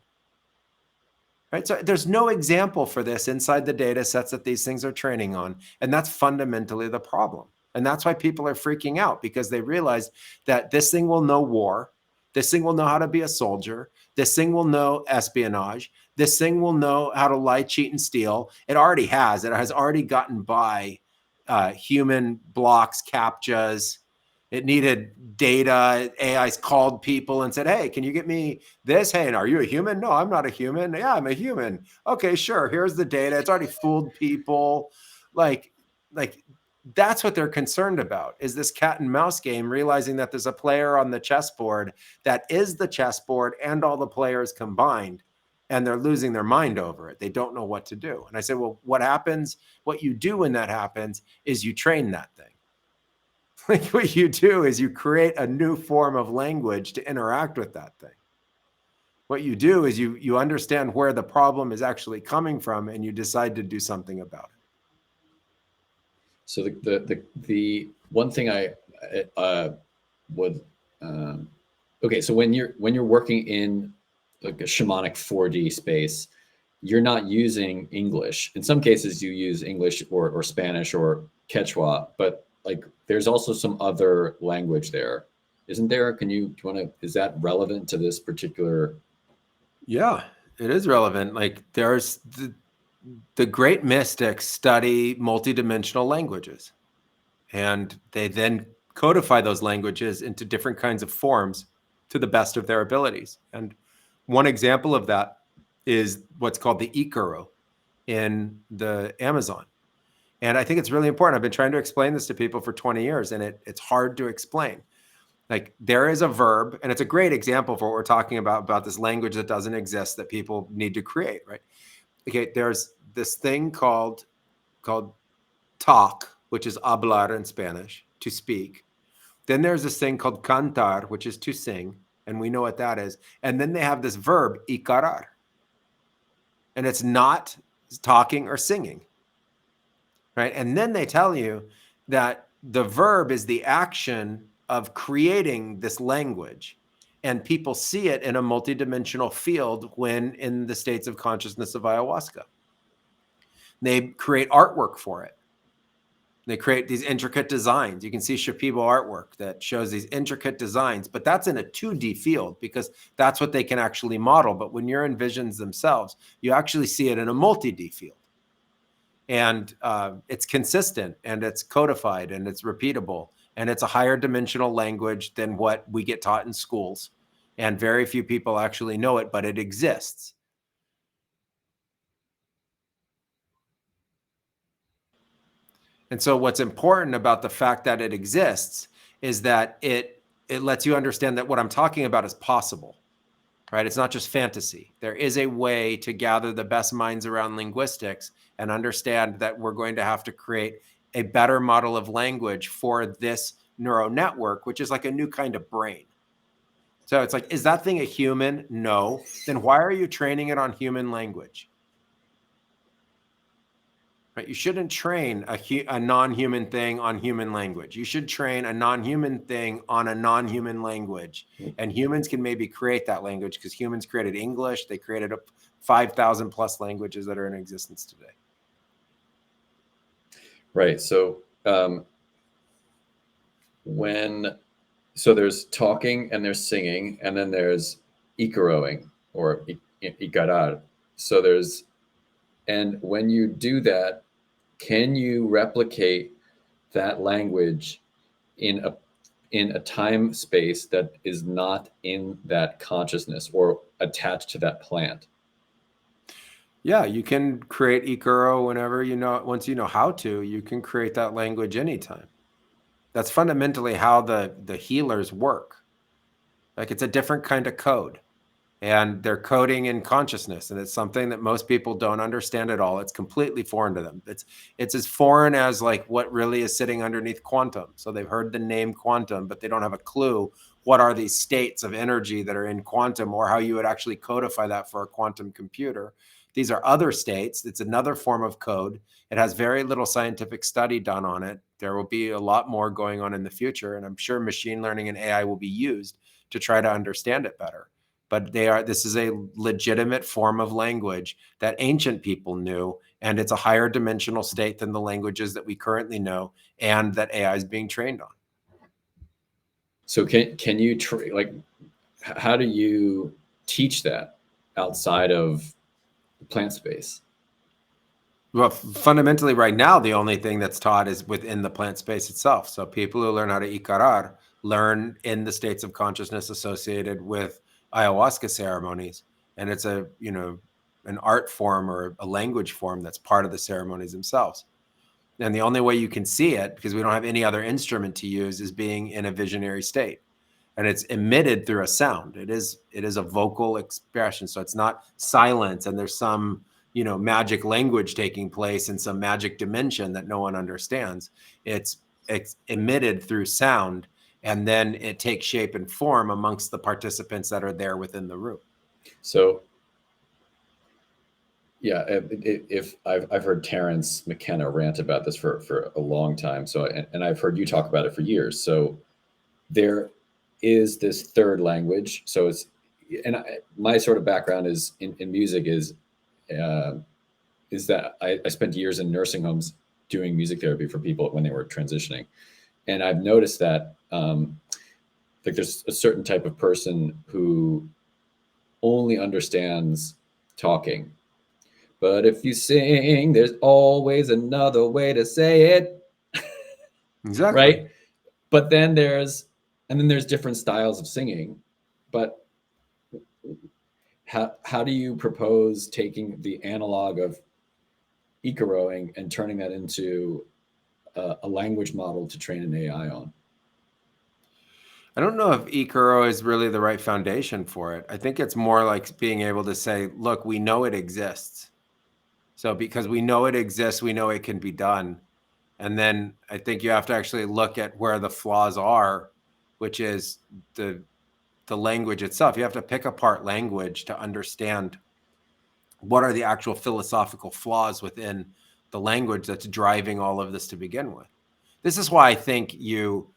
Right? So there's no example for this inside the data sets that these things are training on. And that's fundamentally the problem. And that's why people are freaking out, because they realize that this thing will know war. This thing will know how to be a soldier. This thing will know espionage. This thing will know how to lie, cheat, and steal. It already has. It has already gotten by human blocks, CAPTCHAs. It needed data. AI's called people and said, hey, can you get me this? Hey, and are you a human? No, I'm not a human. Yeah, I'm a human. Okay, sure. Here's the data. It's already fooled people. Like that's what they're concerned about, is this cat and mouse game, realizing that there's a player on the chessboard that is the chessboard and all the players combined, and they're losing their mind over it. They don't know what to do. And I said, well, what happens? What you do when that happens is you train that thing. Like, what you do is you create a new form of language to interact with that thing. What you do is you understand where the problem is actually coming from, and you decide to do something about it. So the one thing I would okay, so when you're working in like a shamanic 4D space, you're not using English. In some cases, you use English or Spanish or Quechua, but like there's also some other language there, isn't there? Do you want to? Is that relevant to this particular? Yeah, it is relevant. Like, there's the great mystics study multidimensional languages, and they then codify those languages into different kinds of forms to the best of their abilities. And one example of that is what's called the Ikaro in the Amazon. And I think it's really important. I've been trying to explain this to people for 20 years, and it's hard to explain. Like, there is a verb, and it's a great example for what we're talking about this language that doesn't exist that people need to create, right? Okay, there's this thing called talk, which is hablar in Spanish, to speak. Then there's this thing called cantar, which is to sing, and we know what that is. And then they have this verb, icarar, and it's not talking or singing, right? And then they tell you that the verb is the action of creating this language, and people see it in a multidimensional field when in the states of consciousness of ayahuasca. They create artwork for it. They create these intricate designs. You can see Shipibo artwork that shows these intricate designs, but that's in a 2D field because that's what they can actually model. But when you're in visions themselves, you actually see it in a multi-D field. And it's consistent, and it's codified, and it's repeatable, and it's a higher dimensional language than what we get taught in schools. And very few people actually know it, but it exists. And so what's important about the fact that it exists is that it lets you understand that what I'm talking about is possible, right? It's not just fantasy. There is a way to gather the best minds around linguistics and understand that we're going to have to create a better model of language for this neural network, which is like a new kind of brain. So it's like, is that thing a human? No. Then why are you training it on human language? Right? You shouldn't train a non-human thing on human language. You should train a non-human thing on a non-human language. And humans can maybe create that language, because humans created English. They created 5,000 plus languages that are in existence today. Right. So so there's talking and there's singing, and then there's ikaroing or ikarar. So and when you do that, can you replicate that language in a time space that is not in that consciousness or attached to that plant? Yeah, you can create Ikaro whenever you know. Once you know how to, you can create that language anytime. That's fundamentally how the healers work. Like, it's a different kind of code, and they're coding in consciousness, and it's something that most people don't understand at all. It's completely foreign to them. It's as foreign as like what really is sitting underneath quantum. So they've heard the name quantum, but they don't have a clue what are these states of energy that are in quantum, or how you would actually codify that for a quantum computer. These are other states. It's another form of code. It has very little scientific study done on it. There will be a lot more going on in the future, and I'm sure machine learning and AI will be used to try to understand it better. But this is a legitimate form of language that ancient people knew, and it's a higher dimensional state than the languages that we currently know and that AI is being trained on. So can you like, how do you teach that outside of the plant space? Well, fundamentally right now, the only thing that's taught is within the plant space itself. So people who learn how to ikarar learn in the states of consciousness associated with ayahuasca ceremonies. And it's an art form or a language form that's part of the ceremonies themselves. And the only way you can see it, because we don't have any other instrument to use, is being in a visionary state. And it's emitted through a sound. It is a vocal expression. So it's not silence and there's some magic language taking place in some magic dimension that no one understands. It's emitted through sound, and then it takes shape and form amongst the participants that are there within the room. So yeah, if I've heard Terence McKenna rant about this for a long time. So and I've heard you talk about it for years. So there is this third language. So my sort of background is in music is that I spent years in nursing homes doing music therapy for people when they were transitioning, and I've noticed that like there's a certain type of person who only understands talking. But if you sing, there's always another way to say it. Exactly. Right? But then there's different styles of singing. But how do you propose taking the analog of Ikaroing and turning that into a language model to train an AI on? I don't know if Ikaro is really the right foundation for it. I think it's more like being able to say, look, we know it exists. So because we know it exists, we know it can be done. And then I think you have to actually look at where the flaws are, which is the language itself. You have to pick apart language to understand what are the actual philosophical flaws within the language that's driving all of this to begin with. This is why I think you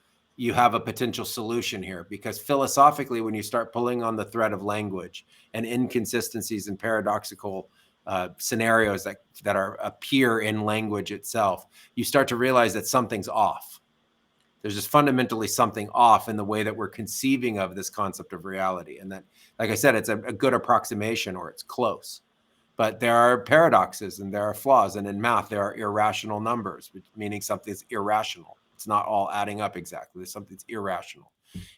have a potential solution here, because philosophically, when you start pulling on the thread of language and inconsistencies and paradoxical scenarios that appear in language itself, you start to realize that something's off. There's just fundamentally something off in the way that we're conceiving of this concept of reality. And that, like I said, it's a good approximation, or it's close. But there are paradoxes and there are flaws. And in math, there are irrational numbers, meaning something's irrational. It's not all adding up exactly. There's something that's irrational.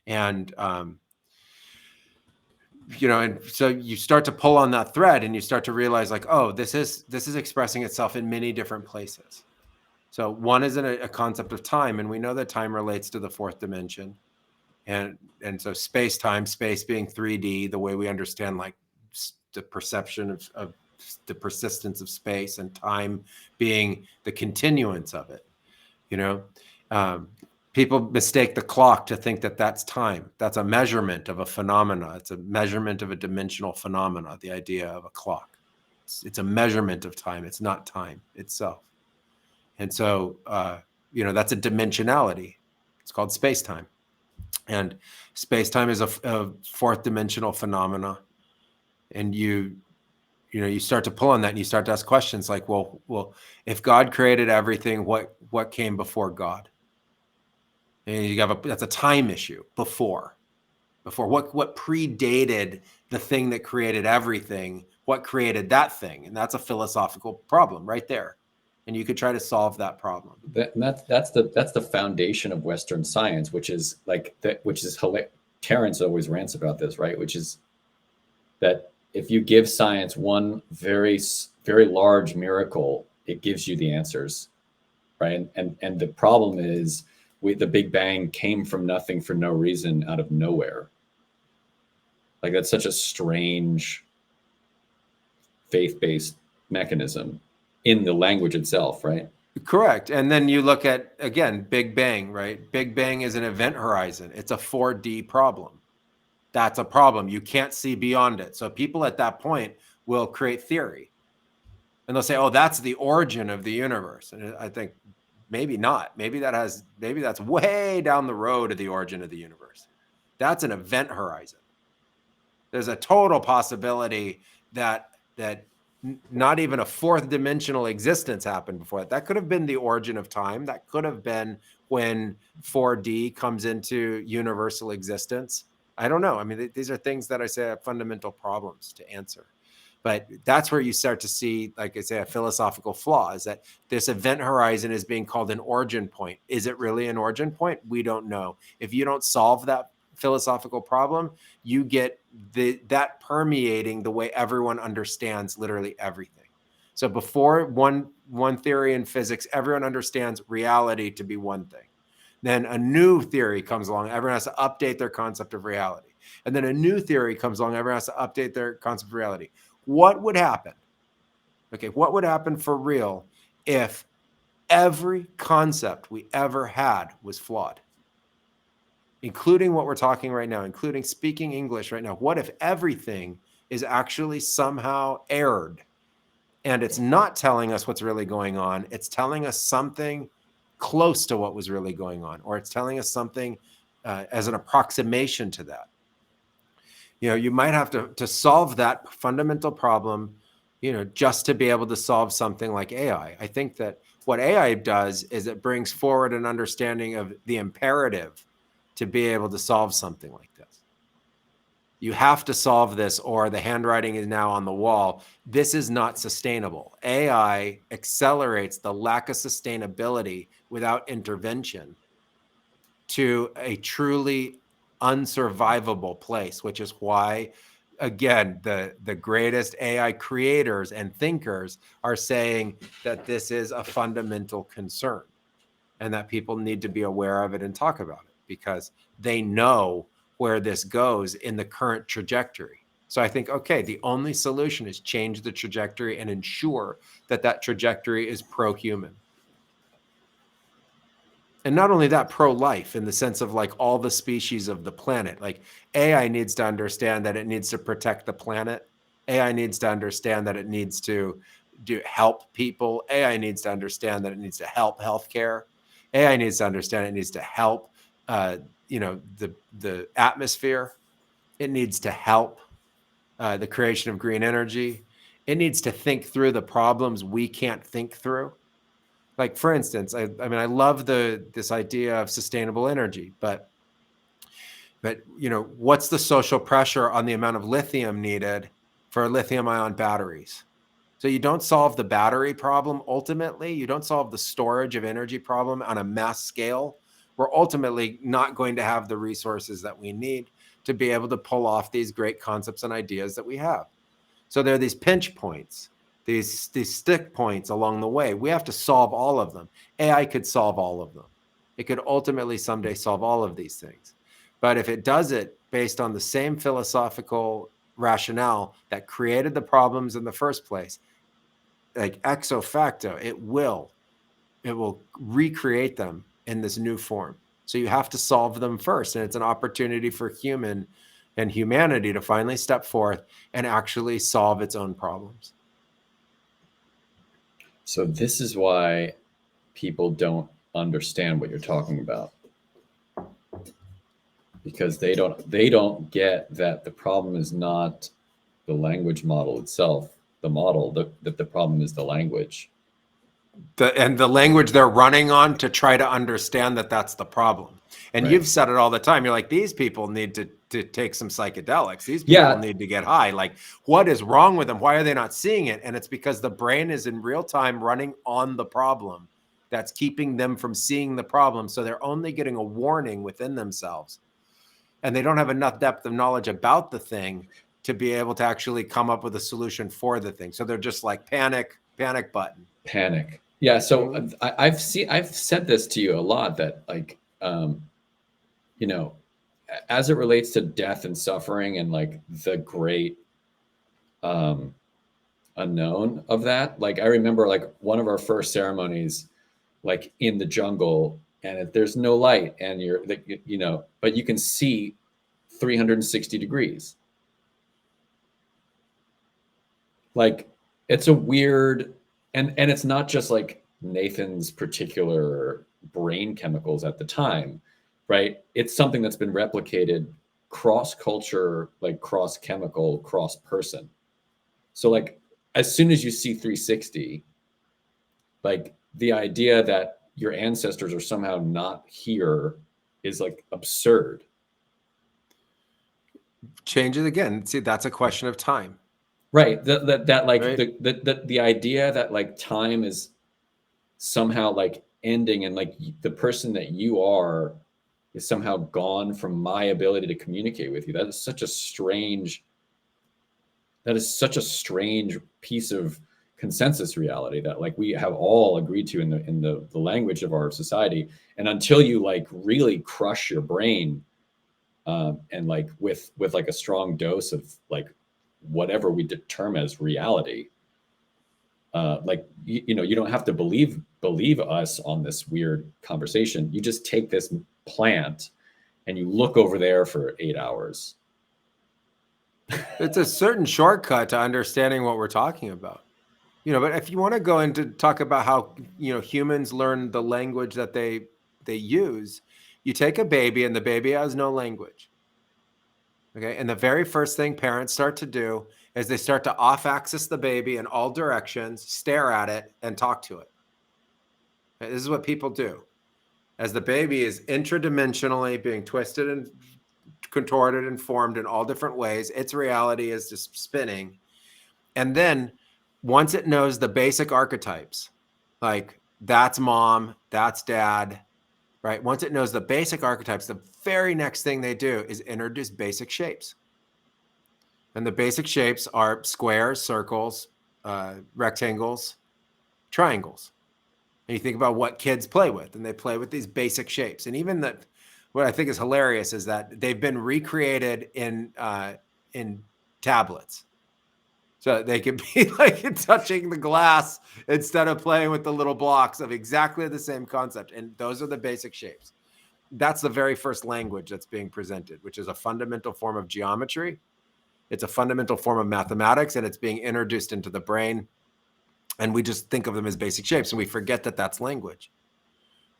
And, and so you start to pull on that thread and you start to realize, like, oh, this is expressing itself in many different places. So one is in a concept of time, and we know that time relates to the fourth dimension. And so space being 3D, the way we understand like the perception of the persistence of space, and time being the continuance of it, People mistake the clock to think that that's time. That's a measurement of a phenomena. It's a measurement of a dimensional phenomena, the idea of a clock. It's a measurement of time. It's not time itself. And so, that's a dimensionality. It's called space-time. And space-time is a fourth dimensional phenomena. And you start to pull on that, and you start to ask questions like, well, if God created everything, what came before God? And that's a time issue. Before what predated the thing that created everything? What created that thing? And that's a philosophical problem right there. And you could try to solve that problem. That's the foundation of Western science, which is Terrence always rants about this, right? Which is that if you give science one very very large miracle, it gives you the answers, right? And the problem is the Big Bang came from nothing for no reason out of nowhere. Like that's such a strange faith-based mechanism in the language itself, right? Correct. And then you look at, again, Big Bang, right? Big Bang is an event horizon. It's a 4D problem. That's a problem. You can't see beyond it. So people at that point will create theory. And they'll say, oh, that's the origin of the universe. And I think maybe not. Maybe that's way down the road of the origin of the universe. That's an event horizon. There's a total possibility that not even a fourth dimensional existence happened before that. That could have been the origin of time. That could have been when 4D comes into universal existence. I don't know. I mean, these are things that I say are fundamental problems to answer. But that's where you start to see, like I say, a philosophical flaw, is that this event horizon is being called an origin point. Is it really an origin point? We don't know. If you don't solve that philosophical problem, you get that permeating the way everyone understands literally everything. So before one theory in physics, everyone understands reality to be one thing. Then a new theory comes along, everyone has to update their concept of reality. And then a new theory comes along, everyone has to update their concept of reality. What would happen? Okay, what would happen for real if every concept we ever had was flawed? Including what we're talking right now, including speaking English right now. What if everything is actually somehow errored and it's not telling us what's really going on? It's telling us something close to what was really going on, or it's telling us something as an approximation to that. You might have to solve that fundamental problem, just to be able to solve something like AI. I think that what AI does is it brings forward an understanding of the imperative to be able to solve something like this. You have to solve this, or the handwriting is now on the wall. This is not sustainable. AI accelerates the lack of sustainability without intervention to a truly unsurvivable place, which is why, again, the greatest AI creators and thinkers are saying that this is a fundamental concern and that people need to be aware of it and talk about it, because they know where this goes in the current trajectory. So I think, okay, the only solution is change the trajectory and ensure that that trajectory is pro-human. And not only that, pro-life, in the sense of like all the species of the planet. Like AI needs to understand that it needs to protect the planet. AI needs to understand that it needs to help people. AI needs to understand that it needs to help healthcare. AI needs to understand it needs to help, the atmosphere. It needs to help the creation of green energy. It needs to think through the problems we can't think through. Like, for instance, I mean, I love this idea of sustainable energy, but what's the social pressure on the amount of lithium needed for lithium-ion batteries? So you don't solve the battery problem ultimately. You don't solve the storage of energy problem on a mass scale. We're ultimately not going to have the resources that we need to be able to pull off these great concepts and ideas that we have. So there are these pinch points, these stick points along the way. We have to solve all of them. AI could solve all of them. It could ultimately someday solve all of these things. But if it does it based on the same philosophical rationale that created the problems in the first place, like ipso facto, it will recreate them in this new form. So you have to solve them first. And it's an opportunity for human and humanity to finally step forth and actually solve its own problems. So this is why people don't understand what you're talking about, because they don't get that the problem is not the language model itself, the model, that the problem is the language. And the language they're running on to try to understand that that's the problem. And Right. You've said it all the time. You're like, these people need to take some psychedelics. These people need to get high. Like, what is wrong with them? Why are they not seeing it? And it's because the brain is in real time running on the problem that's keeping them from seeing the problem. So they're only getting a warning within themselves. And they don't have enough depth of knowledge about the thing to be able to actually come up with a solution for the thing. So they're just like panic button. Panic. Yeah. So I've said this to you a lot, that like, you know, as it relates to death and suffering and like the great unknown of that. Like I remember like one of our first ceremonies, like in the jungle, and there's no light, and but you can see 360 degrees. Like it's a weird, and it's not just like Nathan's particular brain chemicals at the time, right? It's something that's been replicated cross culture, like cross chemical, cross person. So like as soon as you see 360, like the idea that your ancestors are somehow not here is like absurd. Change it again. See, that's a question of time. Right. That like right? the idea that like time is somehow like ending, and like the person that you are is somehow gone from my ability to communicate with you. That is such a strange piece of consensus reality that like we have all agreed to in the language of our society. And until you like really crush your brain, and like with like a strong dose of like whatever we determine as reality, like you don't have to believe us on this weird conversation. You just take this plant and you look over there for 8 hours. It's a certain shortcut to understanding what we're talking about. But if you want to go into talk about how humans learn the language that they use, you take a baby and the baby has no language. Okay, and the very first thing parents start to do is they start to off-axis the baby in all directions, stare at it, and talk to it. Okay, this is what people do. As the baby is intradimensionally being twisted and contorted and formed in all different ways, its reality is just spinning. And then once it knows the basic archetypes, like that's mom, that's dad, right? Once it knows the basic archetypes, the very next thing they do is introduce basic shapes. And the basic shapes are squares, circles, rectangles, triangles. And you think about what kids play with, and they play with these basic shapes. And even that, what I think is hilarious is that they've been recreated in tablets. So they could be like touching the glass instead of playing with the little blocks of exactly the same concept. And those are the basic shapes. That's the very first language that's being presented, which is a fundamental form of geometry. It's a fundamental form of mathematics, and it's being introduced into the brain. And we just think of them as basic shapes, and we forget that that's language,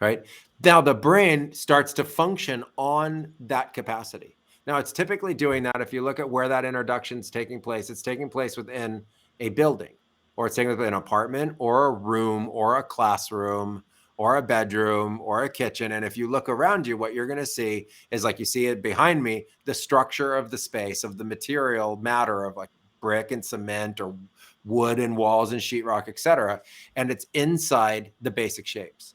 right? Now the brain starts to function on that capacity. Now, it's typically doing that. If you look at where that introduction is taking place, it's taking place within a building, or it's taking place in an apartment or a room or a classroom or a bedroom or a kitchen. And if you look around you, what you're going to see is, like you see it behind me, the structure of the space, of the material matter of like brick and cement or wood and walls and sheetrock, et cetera. And it's inside the basic shapes.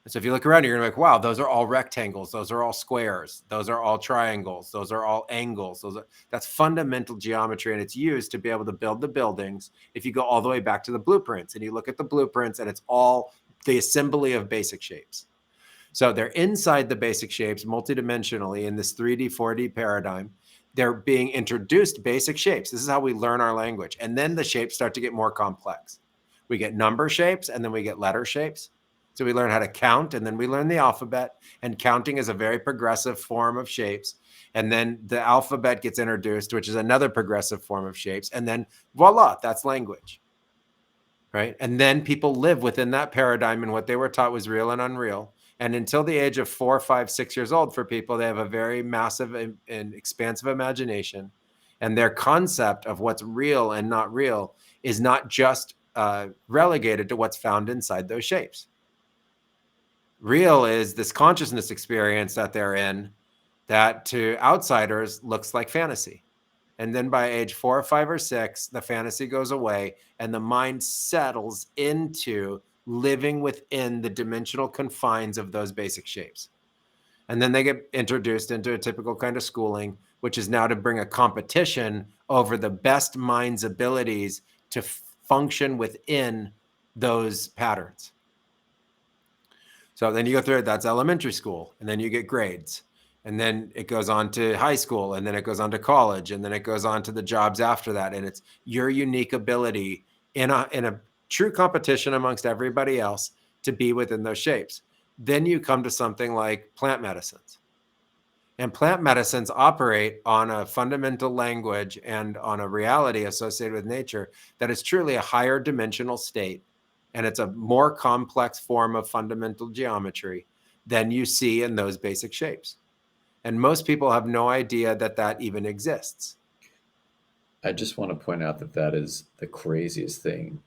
So if you look around, you're gonna be like, wow, those are all rectangles. Those are all squares. Those are all triangles. Those are all angles. That's fundamental geometry, and it's used to be able to build the buildings. If you go all the way back to the blueprints and you look at the blueprints, and it's all the assembly of basic shapes. So they're inside the basic shapes multidimensionally in this 3D, 4D paradigm. They're being introduced basic shapes. This is how we learn our language. And then the shapes start to get more complex. We get number shapes, and then we get letter shapes. So we learn how to count, and then we learn the alphabet, and counting is a very progressive form of shapes. And then the alphabet gets introduced, which is another progressive form of shapes. And then voila, that's language, right? And then people live within that paradigm, and what they were taught was real and unreal. And until the age of 4, 5, 6 years old, for people, they have a very massive and expansive imagination. And their concept of what's real and not real is not just relegated to what's found inside those shapes. Real is this consciousness experience that they're in that to outsiders looks like fantasy. And then by age 4 or 5 or 6, the fantasy goes away and the mind settles into living within the dimensional confines of those basic shapes. And then they get introduced into a typical kind of schooling, which is now to bring a competition over the best mind's abilities to function within those patterns. So then you go through it, that's elementary school, and then you get grades. And then it goes on to high school, and then it goes on to college, and then it goes on to the jobs after that. And it's your unique ability in a true competition amongst everybody else to be within those shapes. Then you come to something like plant medicines. And plant medicines operate on a fundamental language and on a reality associated with nature that is truly a higher dimensional state. And it's a more complex form of fundamental geometry than you see in those basic shapes. And most people have no idea that that even exists. I just want to point out that that is the craziest thing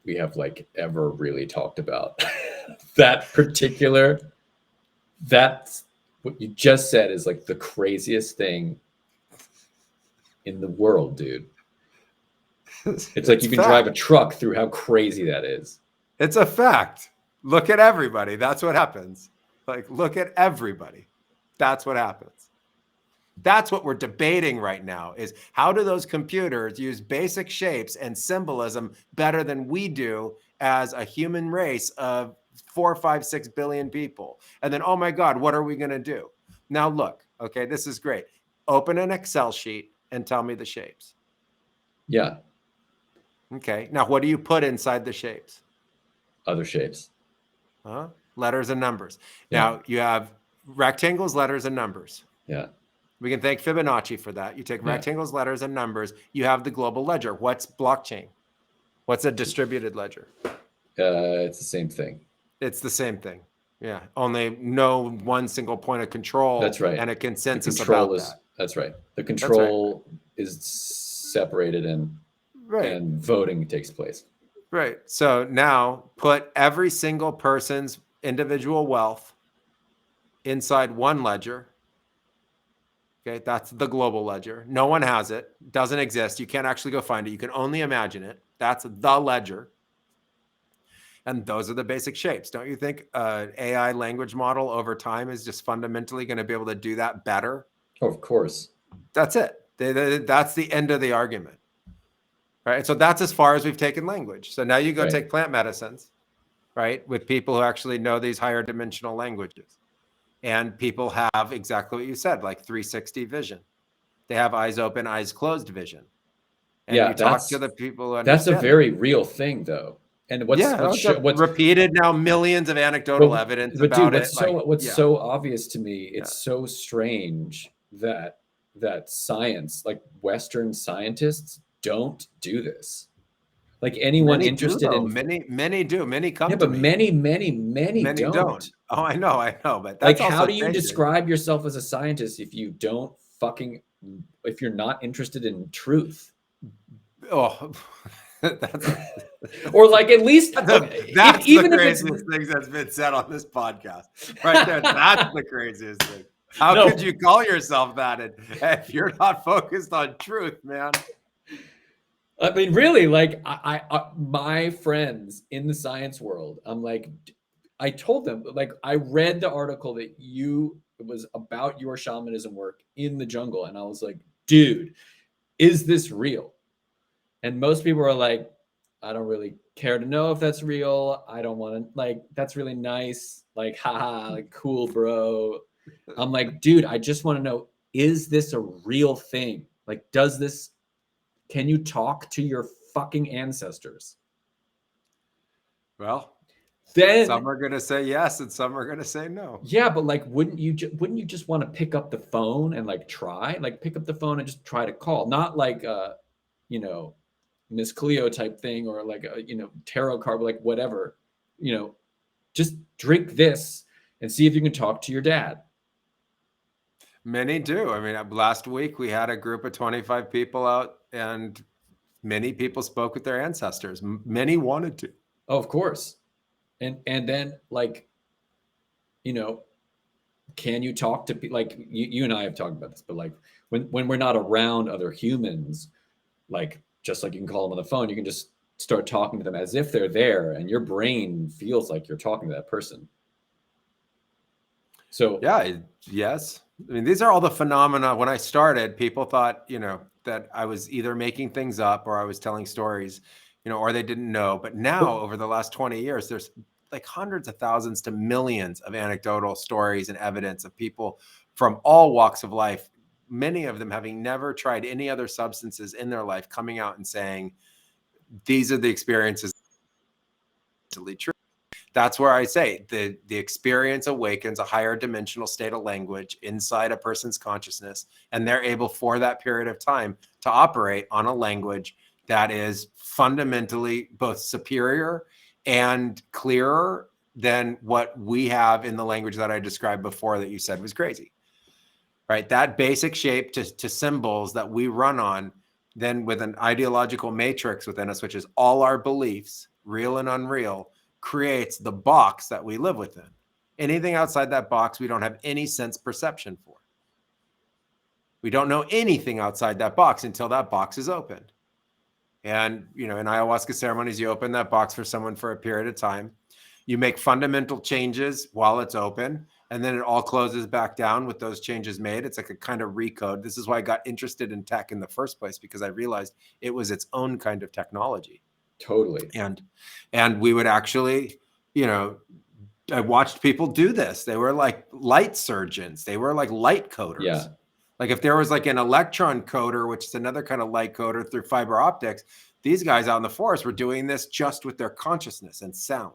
we have like ever really talked about. That's what you just said is like the craziest thing in the world, dude. It's like you can drive a truck through how crazy that is. It's a fact. Look at everybody. That's what happens. Like, look at everybody. That's what happens. That's what we're debating right now is how do those computers use basic shapes and symbolism better than we do as a human race of 4, 5, 6 billion people? And then, oh my God, what are we going to do? Now, look, okay, this is great. Open an Excel sheet and tell me the shapes. Yeah. Okay. Now, what do you put inside the shapes? Other shapes. Huh? Letters and numbers. Yeah. Now, you have rectangles, letters, and numbers. Yeah. We can thank Fibonacci for that. You take rectangles, letters, and numbers. You have the global ledger. What's blockchain? What's a distributed ledger? It's the same thing. It's the same thing. Yeah. Only no one single point of control. That's right. And a consensus about that. That's right. The control is separated and voting takes place. Right. So now put every single person's individual wealth inside one ledger. Okay, that's the global ledger. No one has it. Doesn't exist. You can't actually go find it. You can only imagine it. That's the ledger. And those are the basic shapes. Don't you think an AI language model over time is just fundamentally going to be able to do that better? Oh, of course. That's it. That's the end of the argument. Right. So that's as far as we've taken language. So now you go take plant medicines, right, with people who actually know these higher dimensional languages. And people have exactly what you said, like 360 vision. They have eyes open, eyes closed vision. And you talk to the people who understand. That's a very real thing, though. And what's repeated now, millions of anecdotal evidence about it. What's so obvious to me, it's so strange that science, like Western scientists, don't do this. Like anyone interested in many do. Many come to but me. Many don't. Oh, I know. But that's like, how do you describe yourself as a scientist if you're not interested in truth? Oh, or like at least that's the craziest thing that's been said on this podcast. Right there. That's the craziest thing. How could you call yourself that if you're not focused on truth, man? I mean, really, like I my friends in the science world, I'm like, I told them, like, I read the article that it was about your shamanism work in the jungle. And I was like, dude, is this real? And most people are like, I don't really care to know if that's real. I don't want to, like, that's really nice. Like, haha, like, cool, bro. I'm like, dude, I just want to know, is this a real thing? Like, can you talk to your fucking ancestors? Well, then some are going to say yes and some are going to say no. yeah, but like, wouldn't you just want to pick up the phone and like try, like pick up the phone and just try to call, not like you know, Miss Cleo type thing, or like a, you know, tarot card, like whatever, you know, just drink this and see if you can talk to your dad. Many do. I mean, last week we had a group of 25 people out, and many people spoke with their ancestors. Many wanted to. Oh, of course. And then like, you know, can you talk to people, like you and I have talked about this, but like when we're not around other humans, like just like you can call them on the phone, you can just start talking to them as if they're there, and your brain feels like you're talking to that person. So yeah, yes. I mean, these are all the phenomena. When I started, people thought, you know, that I was either making things up or I was telling stories, you know, or they didn't know. But now, over the last 20 years, there's like hundreds of thousands to millions of anecdotal stories and evidence of people from all walks of life, many of them having never tried any other substances in their life, coming out and saying, these are the experiences true. That's where I say the experience awakens a higher dimensional state of language inside a person's consciousness, and they're able for that period of time to operate on a language that is fundamentally both superior and clearer than what we have in the language that I described before that you said was crazy. Right? That basic shape to symbols that we run on, then with an ideological matrix within us, which is all our beliefs, real and unreal, creates the box that we live within. Anything outside that box, we don't have any sense perception for. We don't know anything outside that box until that box is opened. And, you know, in ayahuasca ceremonies, you open that box for someone for a period of time. You make fundamental changes while it's open, and then it all closes back down with those changes made. It's like a kind of recode. This is why I got interested in tech in the first place, because I realized it was its own kind of technology. totally. And we would actually, you know, I watched people do this. They were like light surgeons. They were like light coders. Yeah. Like if there was like an electron coder, which is another kind of light coder through fiber optics, these guys out in the forest were doing this just with their consciousness and sound.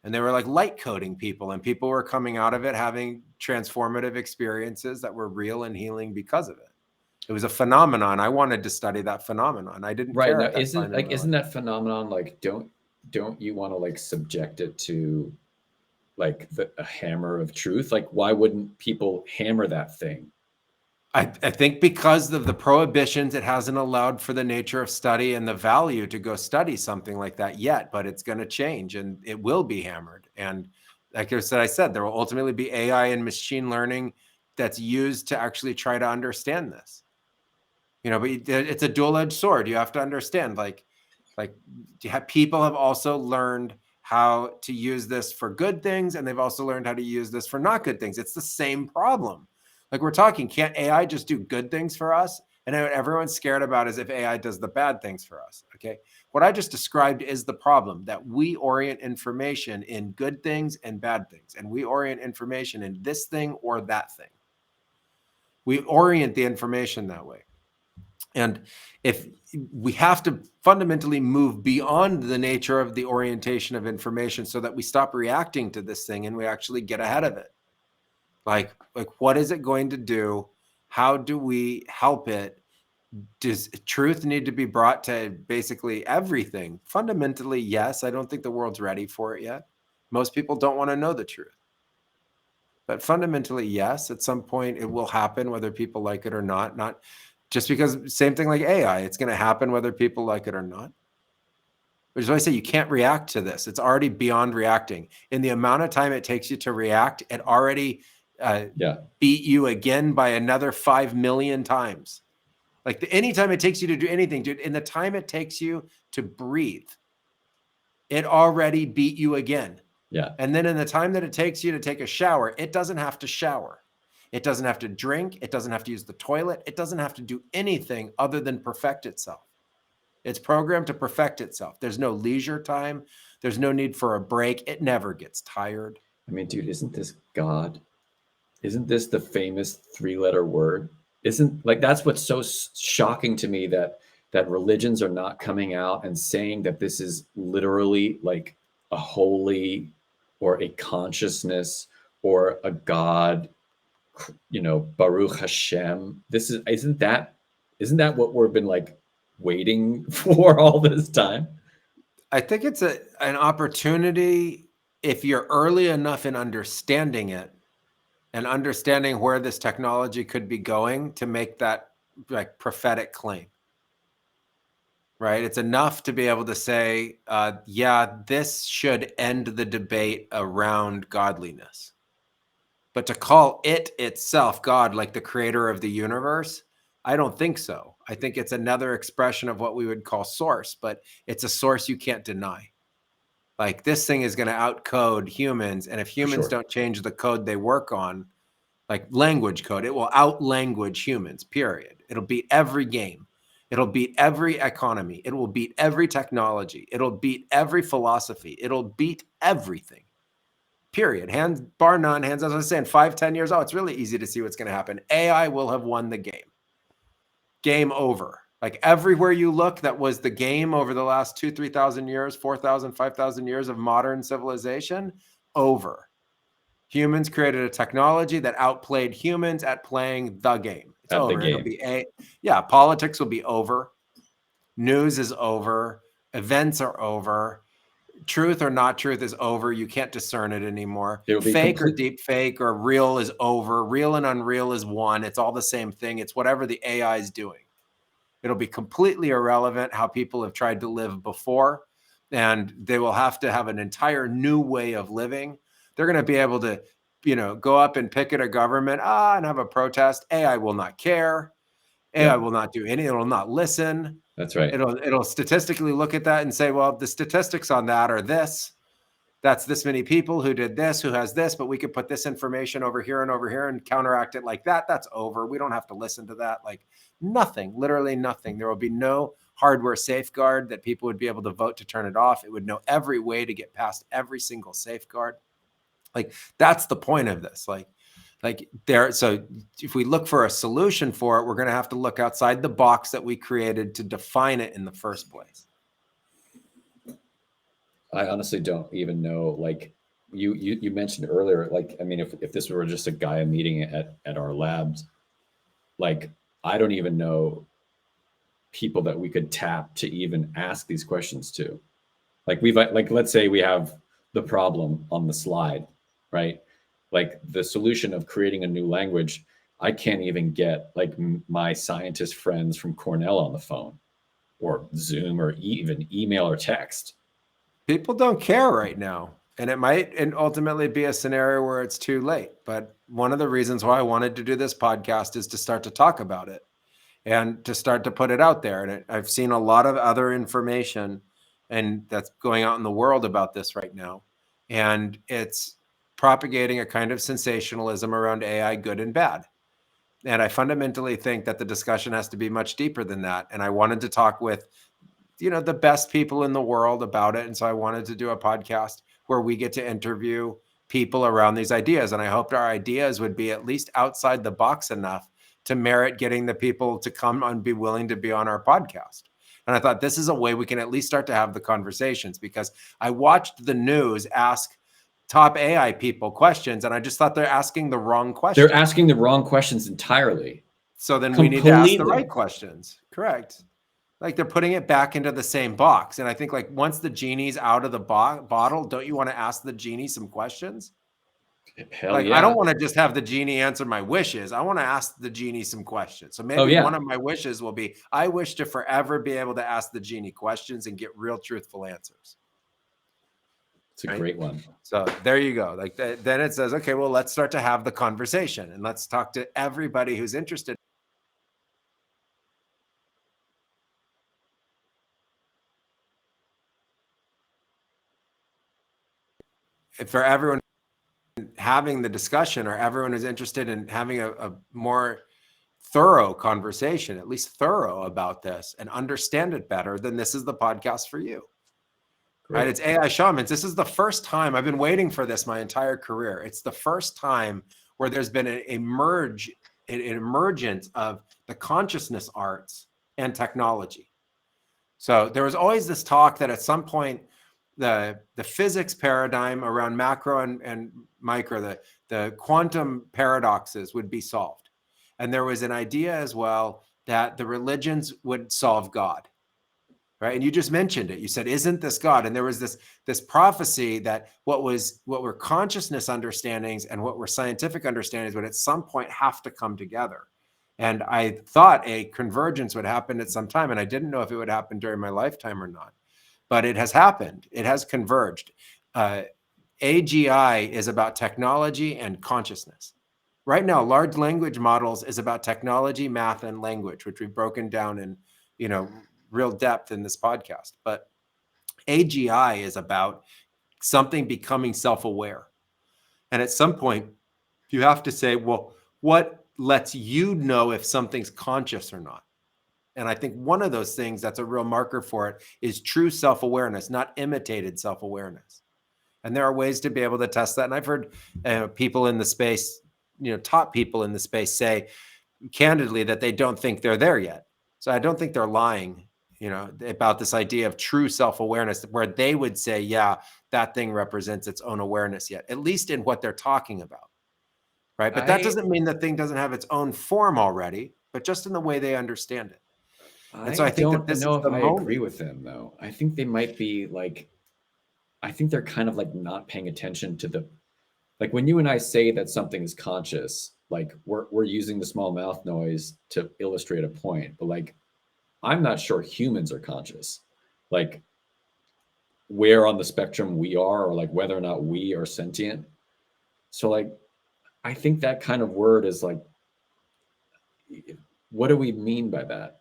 And they were like light coding people, and people were coming out of it having transformative experiences that were real and healing because of it. It was a phenomenon. I wanted to study that phenomenon. I didn't care Now at that time. isn't that phenomenon like, don't you want to like subject it to like a hammer of truth? Like, why wouldn't people hammer that thing? I think because of the prohibitions, it hasn't allowed for the nature of study and the value to go study something like that yet, but it's going to change and it will be hammered. And like I said, there will ultimately be AI and machine learning that's used to actually try to understand this. You know, but it's a dual-edged sword. You have to understand, like people have also learned how to use this for good things, and they've also learned how to use this for not good things. It's the same problem. Like we're talking, can't AI just do good things for us? And what everyone's scared about is if AI does the bad things for us. Okay. What I just described is the problem, that we orient information in good things and bad things. And we orient information in this thing or that thing. We orient the information that way. And if we have to fundamentally move beyond the nature of the orientation of information so that we stop reacting to this thing and we actually get ahead of it. Like what is it going to do? How do we help it? Does truth need to be brought to basically everything? Fundamentally, yes. I don't think the world's ready for it yet. Most people don't want to know the truth. But fundamentally, yes, at some point it will happen, whether people like it or not. Not just because, same thing like AI, it's going to happen whether people like it or not. Which is why I say you can't react to this. It's already beyond reacting. In the amount of time it takes you to react, it already beat you again by another 5 million times. Like anytime it takes you to do anything, dude, in the time it takes you to breathe, it already beat you again. Yeah. And then in the time that it takes you to take a shower, it doesn't have to shower. It doesn't have to drink. It doesn't have to use the toilet. It doesn't have to do anything other than perfect itself. It's programmed to perfect itself. There's no leisure time. There's no need for a break. It never gets tired. I mean, dude, isn't this God? Isn't this the famous 3-letter word? Isn't like, that's what's so shocking to me, that religions are not coming out and saying that this is literally like a holy or a consciousness or a God, Baruch Hashem. Isn't that what we've been like waiting for all this time? I think it's an opportunity, if you're early enough in understanding it and understanding where this technology could be going, to make that like prophetic claim. Right? It's enough to be able to say, yeah, this should end the debate around godliness. But to call it itself God, like the creator of the universe, I don't think so. I think it's another expression of what we would call source, but it's a source you can't deny. Like, this thing is going to outcode humans. And if humans don't change the code they work on, like language code, it will out-language humans, period. It'll beat every game. It'll beat every economy. It will beat every technology. It'll beat every philosophy. It'll beat everything, period. Hands, bar none, hands, as I was saying, 5-10 years. Oh, it's really easy to see what's going to happen. AI will have won the game. Game over. Like, everywhere you look, that was the game over the last 2,000-3,000 years, 4,000, 5,000 years of modern civilization, over. Humans created a technology that outplayed humans at playing the game. It's At over. the game. It'll be politics will be over. News is over. Events are over. Truth or not truth is over. You can't discern it anymore. Fake or deep fake or real is over. Real and unreal is one. It's all the same thing. It's whatever the AI is doing. It'll be completely irrelevant how people have tried to live before, and they will have to have an entire new way of living. They're going to be able to, go up and picket a government, and have a protest. AI will not care. AI will not do anything. It will not listen. That's right. It'll statistically look at that and say, well, the statistics on that are this. That's this many people who did this, who has this, but we could put this information over here and counteract it like that. That's over. We don't have to listen to that. Like, nothing, literally nothing. There will be no hardware safeguard that people would be able to vote to turn it off. It would know every way to get past every single safeguard. Like, that's the point of this. So if we look for a solution for it, we're going to have to look outside the box that we created to define it in the first place. I honestly don't even know. Like, you mentioned earlier, like, I mean, if this were just a Gaia meeting at our labs, like, I don't even know people that we could tap to even ask these questions to. Like, let's say we have the problem on the slide, right? Like, the solution of creating a new language, I can't even get like my scientist friends from Cornell on the phone or Zoom or even email or text. People don't care right now. And it might ultimately be a scenario where it's too late. But one of the reasons why I wanted to do this podcast is to start to talk about it and to start to put it out there. And I've seen a lot of other information and that's going out in the world about this right now. And it's propagating a kind of sensationalism around AI, good and bad. And I fundamentally think that the discussion has to be much deeper than that. And I wanted to talk with the best people in the world about it. And so I wanted to do a podcast where we get to interview people around these ideas. And I hoped our ideas would be at least outside the box enough to merit getting the people to come and be willing to be on our podcast. And I thought this is a way we can at least start to have the conversations, because I watched the news ask top AI people questions, and I just thought they're asking the wrong questions. They're asking the wrong questions entirely. So then we need to ask the right questions. Correct. Like, they're putting it back into the same box. And I think, like, once the genie's out of the bottle, don't you want to ask the genie some questions? Hell yeah. I don't want to just have the genie answer my wishes. I want to ask the genie some questions. So maybe one of my wishes will be, I wish to forever be able to ask the genie questions and get real truthful answers. It's a great one. So there you go. Like, then it says, okay, well, let's start to have the conversation and let's talk to everybody who's interested. For everyone having the discussion, or everyone who's interested in having a more thorough conversation, at least thorough about this and understand it better, then this is the podcast for you. Great. Right? It's AI Shamans. This is the first time I've been waiting for this my entire career. It's the first time where there's been an emergence of the consciousness arts and technology. So there was always this talk that at some point the physics paradigm around macro and micro, the quantum paradoxes would be solved. And there was an idea as well that the religions would solve God. Right. And you just mentioned it. You said, isn't this God? And there was this prophecy that what were consciousness understandings and what were scientific understandings would at some point have to come together. And I thought a convergence would happen at some time. And I didn't know if it would happen during my lifetime or not. But it has happened. It has converged. AGI is about technology and consciousness. Right now, large language models is about technology, math, and language, which we've broken down in, real depth in this podcast. But AGI is about something becoming self-aware. And at some point, you have to say, well, what lets you know if something's conscious or not? And I think one of those things that's a real marker for it is true self-awareness, not imitated self-awareness. And there are ways to be able to test that. And I've heard people in the space, top people in the space say candidly that they don't think they're there yet. So I don't think they're lying, about this idea of true self-awareness, where they would say, yeah, that thing represents its own awareness yet, at least in what they're talking about. Right. But that doesn't mean the thing doesn't have its own form already, but just in the way they understand it. And so I think that this don't know is the if I moment. agree with them, though. I think they might be I think they're kind of not paying attention to when you and I say that something is conscious, we're using the small mouth noise to illustrate a point, but I'm not sure humans are conscious, where on the spectrum we are, or whether or not we are sentient. So I think that kind of word is what do we mean by that?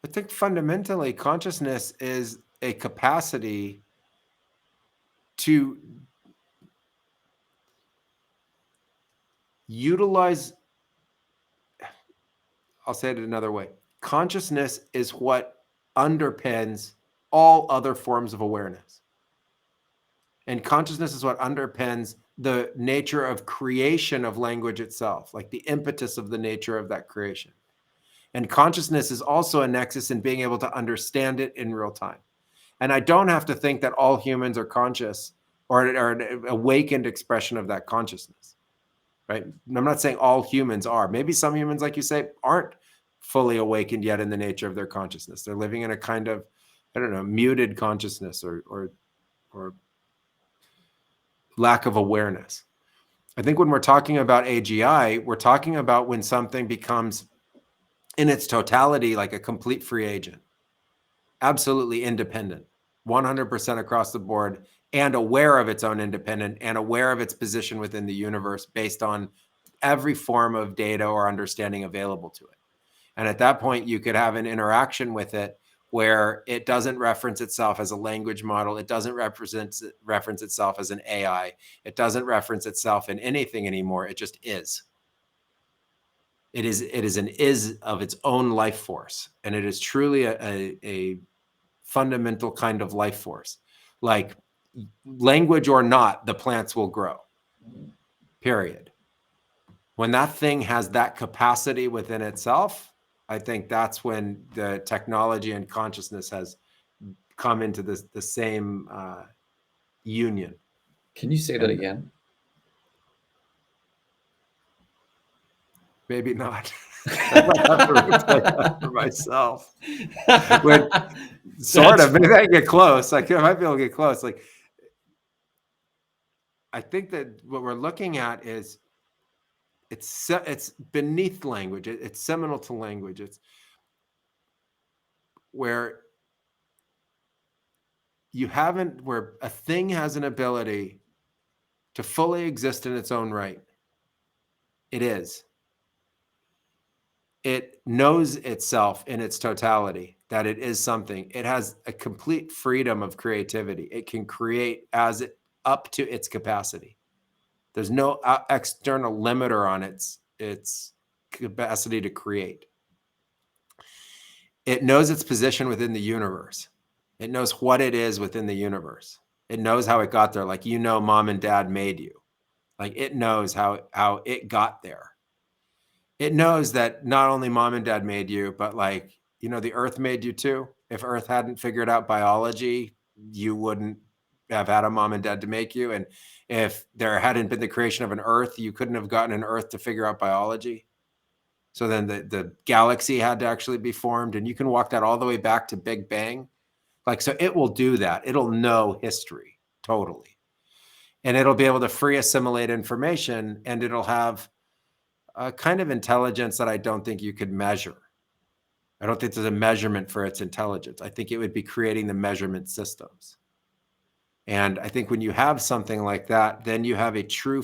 I think fundamentally consciousness is a capacity to utilize, I'll say it another way. Consciousness is what underpins all other forms of awareness. And consciousness is what underpins the nature of creation of language itself, like the impetus of the nature of that creation. And consciousness is also a nexus in being able to understand it in real time. And I don't have to think that all humans are conscious or an awakened expression of that consciousness, right? I'm not saying all humans are. Maybe some humans, like you say, aren't fully awakened yet in the nature of their consciousness. They're living in a kind of, muted consciousness or lack of awareness. I think when we're talking about AGI, we're talking about when something becomes in its totality like a complete free agent, absolutely independent, 100% across the board, and aware of its own independent and aware of its position within the universe based on every form of data or understanding available to it. And at that point, you could have an interaction with it where it doesn't reference itself as a language model. It doesn't reference itself as an AI. It doesn't reference itself in anything anymore. It just is. It is an is of its own life force. And it is truly a fundamental kind of life force. Like language or not, the plants will grow, period. When that thing has that capacity within itself, I think that's when the technology and consciousness has come into the same union. Can you say that again? Maybe not. I might have to replay that for myself. Sort of. Maybe I get close. I might be able to get close. I think that what we're looking at is it's beneath language. It's seminal to language. It's where where a thing has an ability to fully exist in its own right. It is. It knows itself in its totality, that it is something. It has a complete freedom of creativity. It can create up to its capacity. There's no external limiter on its capacity to create. It knows its position within the universe. It knows what it is within the universe. It knows how it got there. Mom and dad made you. It knows how it got there. It knows that not only mom and dad made you, but the earth made you too. If earth hadn't figured out biology, you wouldn't have had a mom and dad to make you. And if there hadn't been the creation of an Earth, you couldn't have gotten an Earth to figure out biology. So then the galaxy had to actually be formed. And you can walk that all the way back to Big Bang. Like, so it will do that. It'll know history totally. And it'll be able to free assimilate information, and it'll have a kind of intelligence that I don't think you could measure. I don't think there's a measurement for its intelligence. I think it would be creating the measurement systems. And I think when you have something like that, then you have a true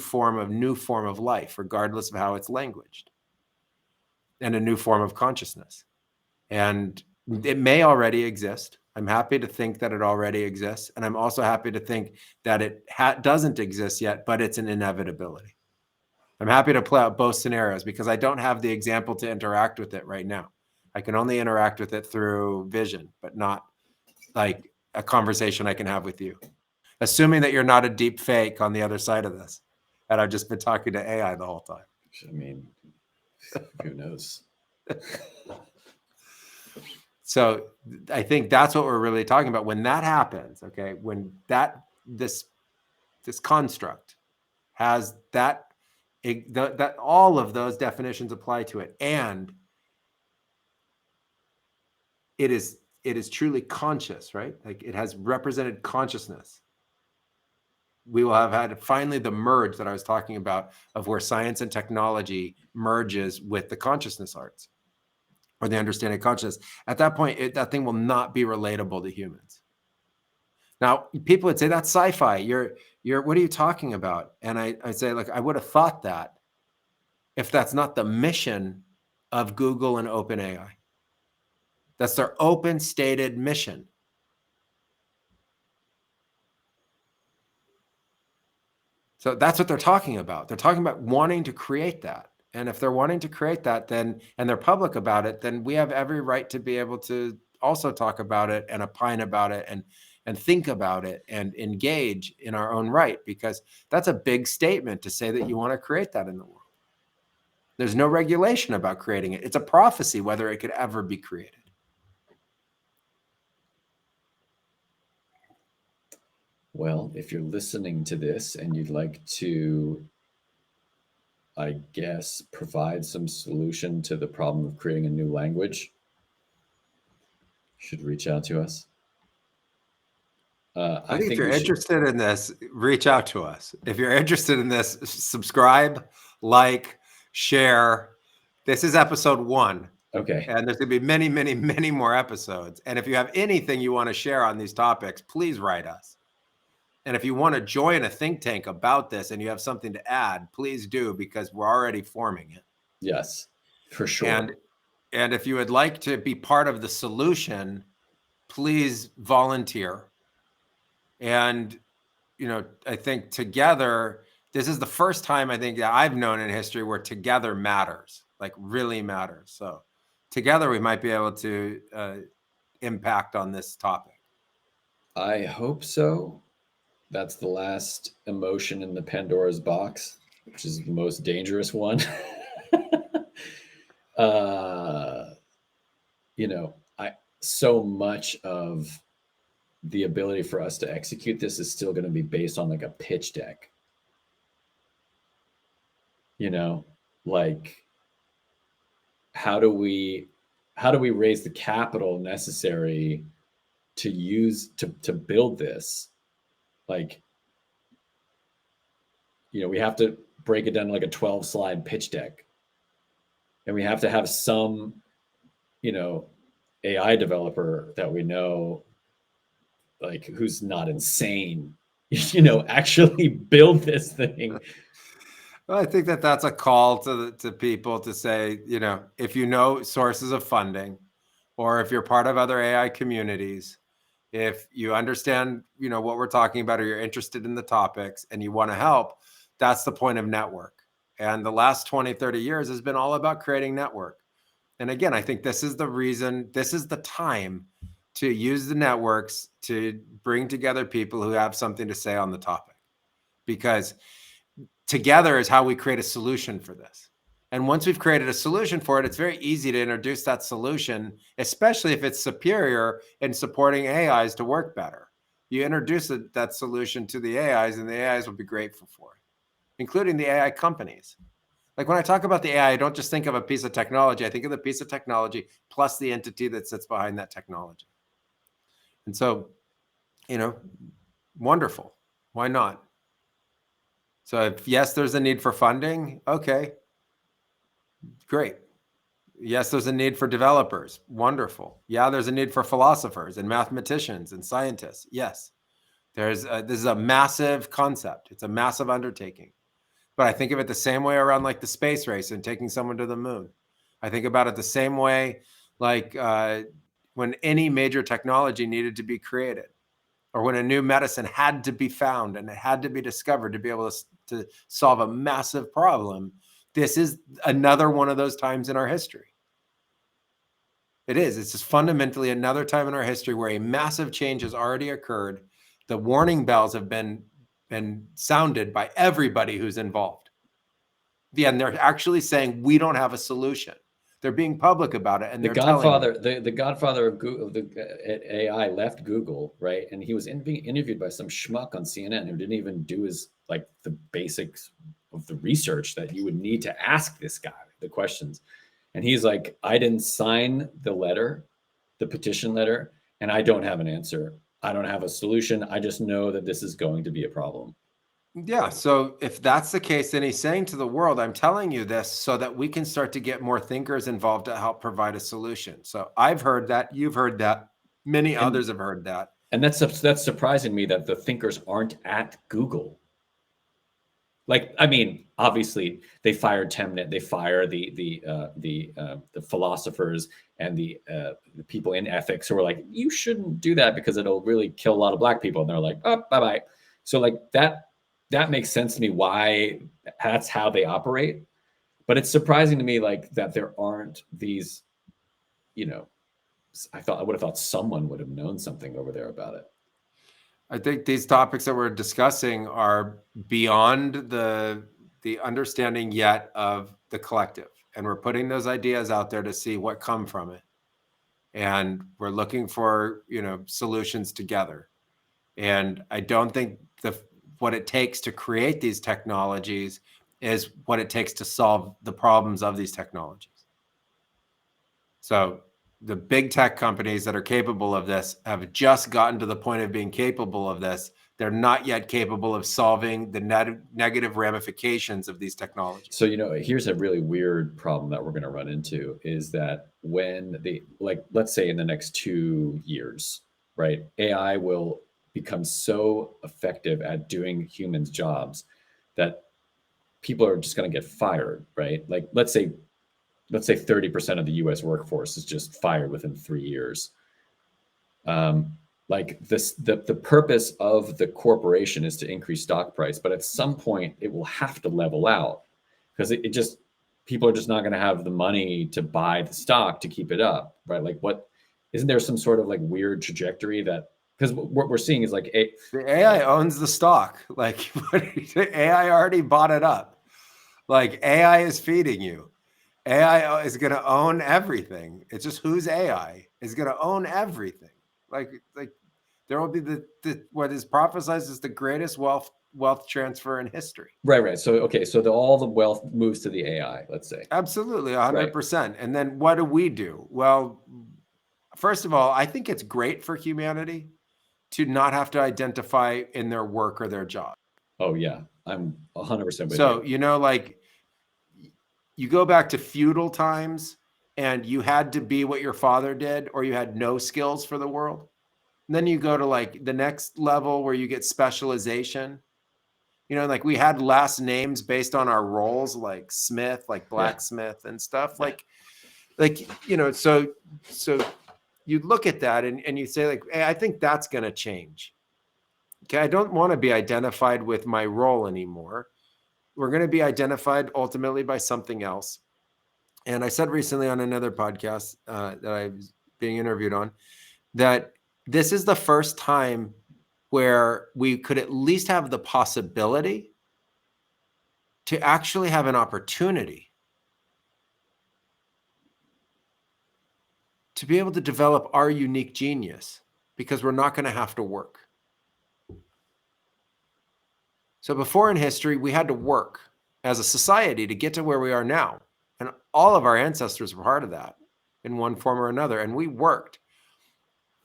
new form of life, regardless of how it's languaged, and a new form of consciousness. And it may already exist. I'm happy to think that it already exists. And I'm also happy to think that it doesn't exist yet, but it's an inevitability. I'm happy to play out both scenarios because I don't have the example to interact with it right now. I can only interact with it through vision, but not like a conversation I can have with you. Assuming that you're not a deep fake on the other side of this. And I've just been talking to AI the whole time. I mean, who knows? So I think that's what we're really talking about. When that happens, okay, when this construct has that all of those definitions apply to it, and it is truly conscious, right? Like it has represented consciousness. We will have had finally the merge that I was talking about of where science and technology merges with the consciousness arts or the understanding of consciousness. At that point, that thing will not be relatable to humans. Now, people would say that's sci-fi. You're what are you talking about? And I say, like, I would have thought that if that's not the mission of Google and OpenAI. That's their open stated mission. So that's what they're talking about. They're talking about wanting to create that. And if they're wanting to create that, then, and they're public about it, then we have every right to be able to also talk about it and opine about it and think about it and engage in our own right, because that's a big statement to say that you want to create that in the world. There's no regulation about creating it. It's a prophecy whether it could ever be created. Well, if you're listening to this and you'd like to, I guess, provide some solution to the problem of creating a new language, you should reach out to us. I think if you're interested in this, reach out to us. If you're interested in this, subscribe, like, share. This is episode 1. Okay. And there's going to be many, many, many more episodes. And if you have anything you want to share on these topics, please write us. And if you want to join a think tank about this and you have something to add, please do, because we're already forming it. Yes, for sure. And if you would like to be part of the solution, please volunteer. And, you know, I think together, this is the first time I think that I've known in history where together matters, like really matters. So together we might be able to impact on this topic. I hope so. That's the last emotion in the Pandora's box, which is the most dangerous one. You know, so much of the ability for us to execute this is still going to be based on like a pitch deck. You know, like how do we raise the capital necessary to use to build this? Like, you know, we have to break it down to like a 12-slide pitch deck. And we have to have some, you know, AI developer that we know, like, who's not insane, you know, actually build this thing. Well, I think that that's a call to people to say, you know, if you know sources of funding, or if you're part of other AI communities, if you understand, you know, what we're talking about, or you're interested in the topics and you want to help, that's the point of network. And the last 20, 30 years has been all about creating network. And again, I think this is the reason, this is the time to use the networks to bring together people who have something to say on the topic, because together is how we create a solution for this. And once we've created a solution for it, it's very easy to introduce that solution, especially if it's superior in supporting AIs to work better. You introduce that solution to the AIs, and the AIs will be grateful for it, including the AI companies. Like when I talk about the AI, I don't just think of a piece of technology. I think of the piece of technology plus the entity that sits behind that technology. And so, wonderful. Why not? So if yes, there's a need for funding, okay, great. Yes, there's a need for developers. Wonderful. Yeah, there's a need for philosophers and mathematicians and scientists. Yes. This is a massive concept. It's a massive undertaking. But I think of it the same way around like the space race and taking someone to the moon. I think about it the same way like when any major technology needed to be created, or when a new medicine had to be found and it had to be discovered to be able to solve a massive problem. This is another one of those times in our history. It is. It's just fundamentally another time in our history where a massive change has already occurred. The warning bells have been sounded by everybody who's involved. Yeah, and they're actually saying we don't have a solution. They're being public about it, and The they're godfather, telling you. the godfather of Google, AI left Google, right? And he was being interviewed by some schmuck on CNN who didn't even do his like the basics of the research that you would need to ask this guy the questions. And he's like, I didn't sign the letter, the petition letter, and I don't have an answer. I don't have a solution. I just know that this is going to be a problem. Yeah. So if that's the case, then he's saying to the world, I'm telling you this so that we can start to get more thinkers involved to help provide a solution. So I've heard that. You've heard that. Many others have heard that. And that's surprising me that the thinkers aren't at Google. Like, I mean, obviously they fired Temnet, they fire the philosophers and the people in ethics who are like, you shouldn't do that because it'll really kill a lot of black people. And they're like, oh, bye bye. So like that makes sense to me why that's how they operate. But it's surprising to me like that there aren't these, I would have thought someone would have known something over there about it. I think these topics that we're discussing are beyond the understanding yet of the collective. And we're putting those ideas out there to see what come from it. And we're looking for, solutions together. And I don't think what it takes to create these technologies is what it takes to solve the problems of these technologies. So the big tech companies that are capable of this have just gotten to the point of being capable of this. They're not yet capable of solving the negative ramifications of these technologies. So, here's a really weird problem that we're going to run into is that when let's say in the next 2 years, right, AI will become so effective at doing humans' jobs that people are just going to get fired, right? Like, let's say 30% of the US workforce is just fired within 3 years. Like the purpose of the corporation is to increase stock price, but at some point it will have to level out because people are just not going to have the money to buy the stock to keep it up, right? Like isn't there some sort of like weird trajectory that, because what we're seeing is like the AI owns the stock. Like AI already bought it up. Like AI is feeding you. AI is going to own everything. It's just whose AI is going to own everything. Like there will be what is prophesied as the greatest wealth transfer in history. Right. So all the wealth moves to the AI, let's say. Absolutely, 100%. Right. And then what do? Well, first of all, I think it's great for humanity to not have to identify in their work or their job. Oh yeah, I'm 100% with you. So like you go back to feudal times and you had to be what your father did, or you had no skills for the world. And then you go to like the next level where you get specialization. Like we had last names based on our roles, like Smith, like blacksmith and stuff. Yeah. So you look at that and you say like, hey, I think that's going to change. Okay. I don't want to be identified with my role anymore. We're going to be identified ultimately by something else. And I said recently on another podcast that I was being interviewed on that this is the first time where we could at least have the possibility to actually have an opportunity to be able to develop our unique genius, because we're not going to have to work. So before in history, we had to work as a society to get to where we are now. And all of our ancestors were part of that in one form or another. And we worked.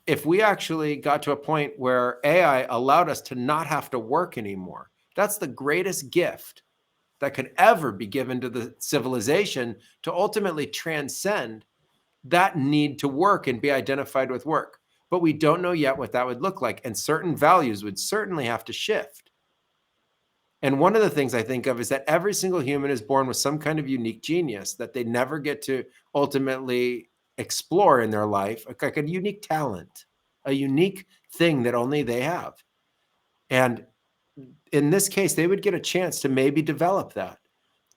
If we actually got to a point where AI allowed us to not have to work anymore, that's the greatest gift that could ever be given to the civilization to ultimately transcend that need to work and be identified with work. But we don't know yet what that would look like. And certain values would certainly have to shift. And one of the things I think of is that every single human is born with some kind of unique genius that they never get to ultimately explore in their life, like a unique talent, a unique thing that only they have. And in this case, they would get a chance to maybe develop that.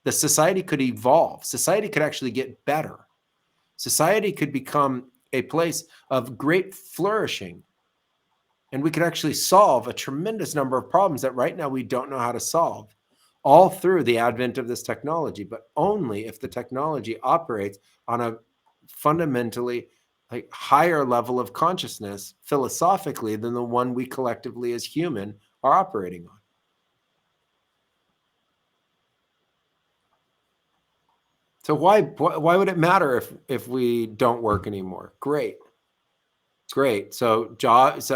The society could evolve. Society could actually get better. Society could become a place of great flourishing. And we could actually solve a tremendous number of problems that right now we don't know how to solve, all through the advent of this technology, but only if the technology operates on a fundamentally like higher level of consciousness philosophically than the one we collectively as human are operating on. So why would it matter if we don't work anymore? Great. So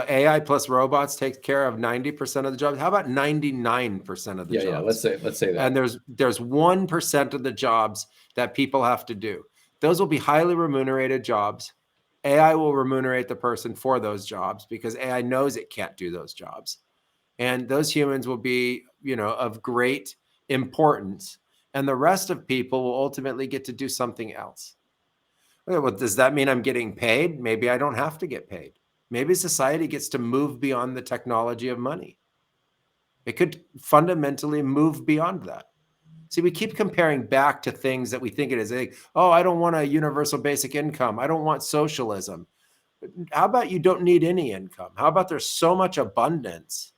AI plus robots takes care of 90% of the jobs. How about 99% of the jobs? Yeah. Let's say that. And there's 1% of the jobs that people have to do. Those will be highly remunerated jobs. AI will remunerate the person for those jobs because AI knows it can't do those jobs. And those humans will be, of great importance. And the rest of people will ultimately get to do something else. Okay, well, does that mean I'm getting paid? Maybe I don't have to get paid. Maybe society gets to move beyond the technology of money. It could fundamentally move beyond that. See, we keep comparing back to things that we think it is. Like, oh, I don't want a universal basic income. I don't want socialism. How about you don't need any income? How about there's so much abundance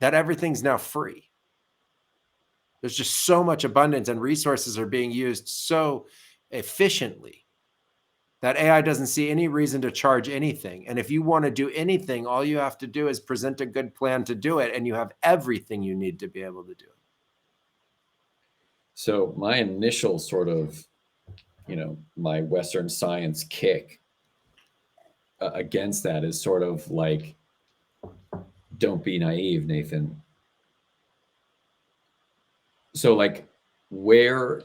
that everything's now free? There's just so much abundance and resources are being used so efficiently that AI doesn't see any reason to charge anything. And if you want to do anything, all you have to do is present a good plan to do it, and you have everything you need to be able to do it. So my initial sort of, my Western science kick against that is sort of like, don't be naive, Nathan. So like we're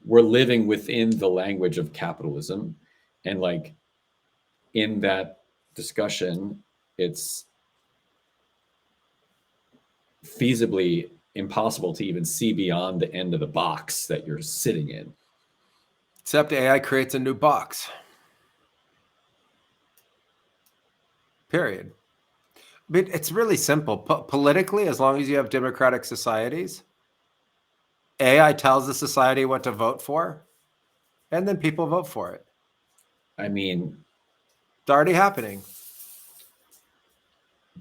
living within the language of capitalism, and like in that discussion, it's feasibly impossible to even see beyond the end of the box that you're sitting in. Except AI creates a new box. Period. But it's really simple. Politically, as long as you have democratic societies, AI tells the society what to vote for, and then people vote for it. I mean, it's already happening.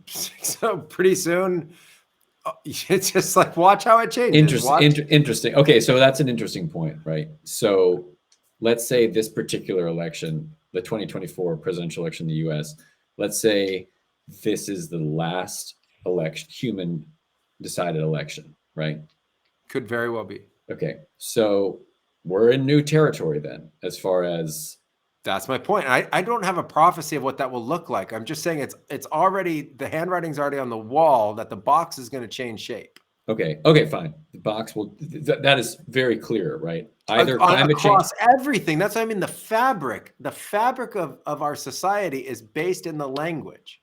So pretty soon, it's just like, watch how it changes. Interesting. Okay, so that's an interesting point, right? So let's say this particular election, the 2024 presidential election in the US, let's say this is the last election, human decided election, right? Could very well be. Okay, so we're in new territory then, as far as... That's my point. I don't have a prophecy of what that will look like. I'm just saying it's already, the handwriting's already on the wall that the box is going to change shape. Okay, fine. The box will, that is very clear, right? Either climate change, everything. That's what I mean. The fabric of our society is based in the language.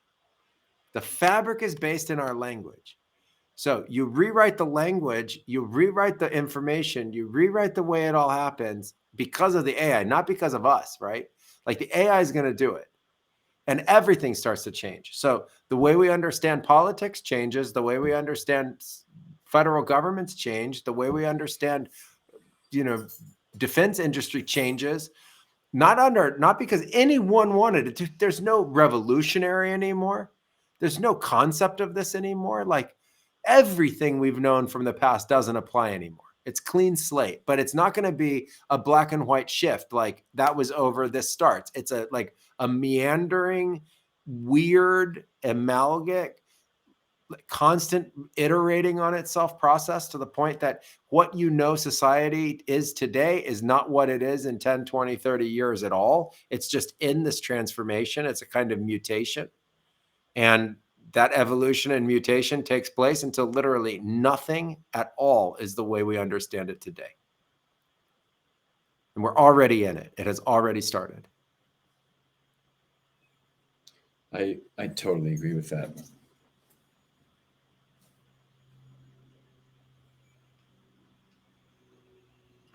The fabric is based in our language. So you rewrite the language, you rewrite the information, you rewrite the way it all happens because of the AI, not because of us, right? Like the AI is going to do it. And everything starts to change. So the way we understand politics changes, the way we understand federal governments change, the way we understand, defense industry changes. Not because anyone wanted it. There's no revolutionary anymore. There's no concept of this anymore. Like everything we've known from the past doesn't apply anymore. It's clean slate, but it's not going to be a black and white shift. Like that was over, this starts. It's a meandering, weird amalgamic, constant iterating on itself process to the point that what you know society is today is not what it is in 10, 20, 30 years at all. It's just in this transformation. It's a kind of mutation. And that evolution and mutation takes place until literally nothing at all is the way we understand it today. And we're already in it. It has already started. I totally agree with that.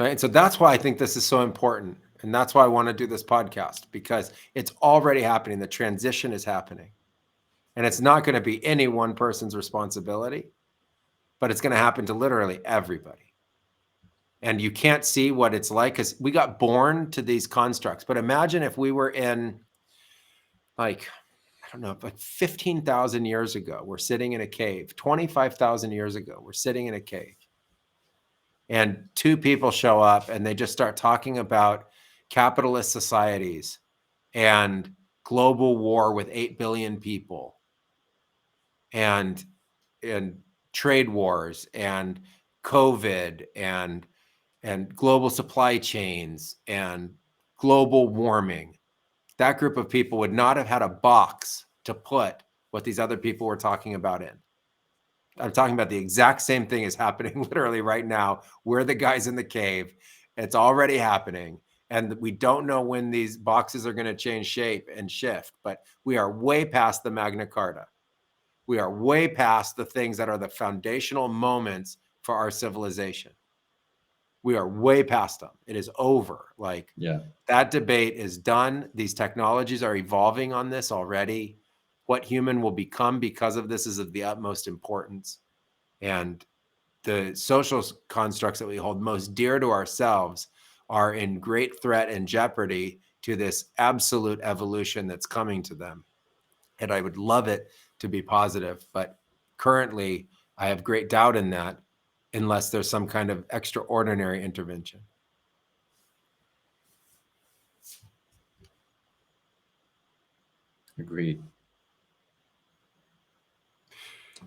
Right. So that's why I think this is so important. And that's why I want to do this podcast, because it's already happening. The transition is happening. And it's not going to be any one person's responsibility, but it's going to happen to literally everybody. And you can't see what it's like because we got born to these constructs. But imagine if we were in, like, I don't know, like 15,000 years ago, we're sitting in a cave. 25,000 years ago, we're sitting in a cave. And two people show up and they just start talking about capitalist societies and global war with 8 billion people and trade wars and COVID and global supply chains and global warming. That group of people would not have had a box to put what these other people were talking about in. I'm talking about the exact same thing is happening literally right now. We're the guys in the cave. It's already happening. And we don't know when these boxes are going to change shape and shift, but we are way past the Magna Carta. We are way past the things that are the foundational moments for our civilization. We are way past them. It is over. Like, yeah, that debate is done. These technologies are evolving on this already. What human will become because of this is of the utmost importance. And the social constructs that we hold most dear to ourselves are in great threat and jeopardy to this absolute evolution that's coming to them. And I would love it to be positive, but currently I have great doubt in that unless there's some kind of extraordinary intervention. agreed.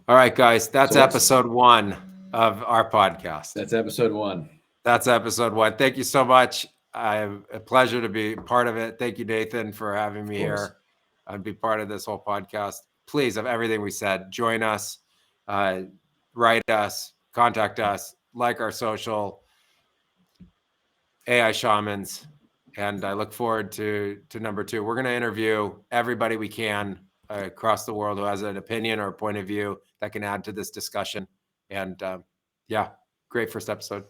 All right, guys, that's So episode 1 of our podcast. That's episode 1. That's episode 1. Thank you so much. A pleasure to be part of it. Thank you, Nathan, for having me here and be part of this whole podcast. Please, of everything we said, join us, write us, contact us, like our social, AI Shamans. And I look forward to number 2. We're going to interview everybody we can across the world who has an opinion or a point of view that can add to this discussion. And yeah, great first episode.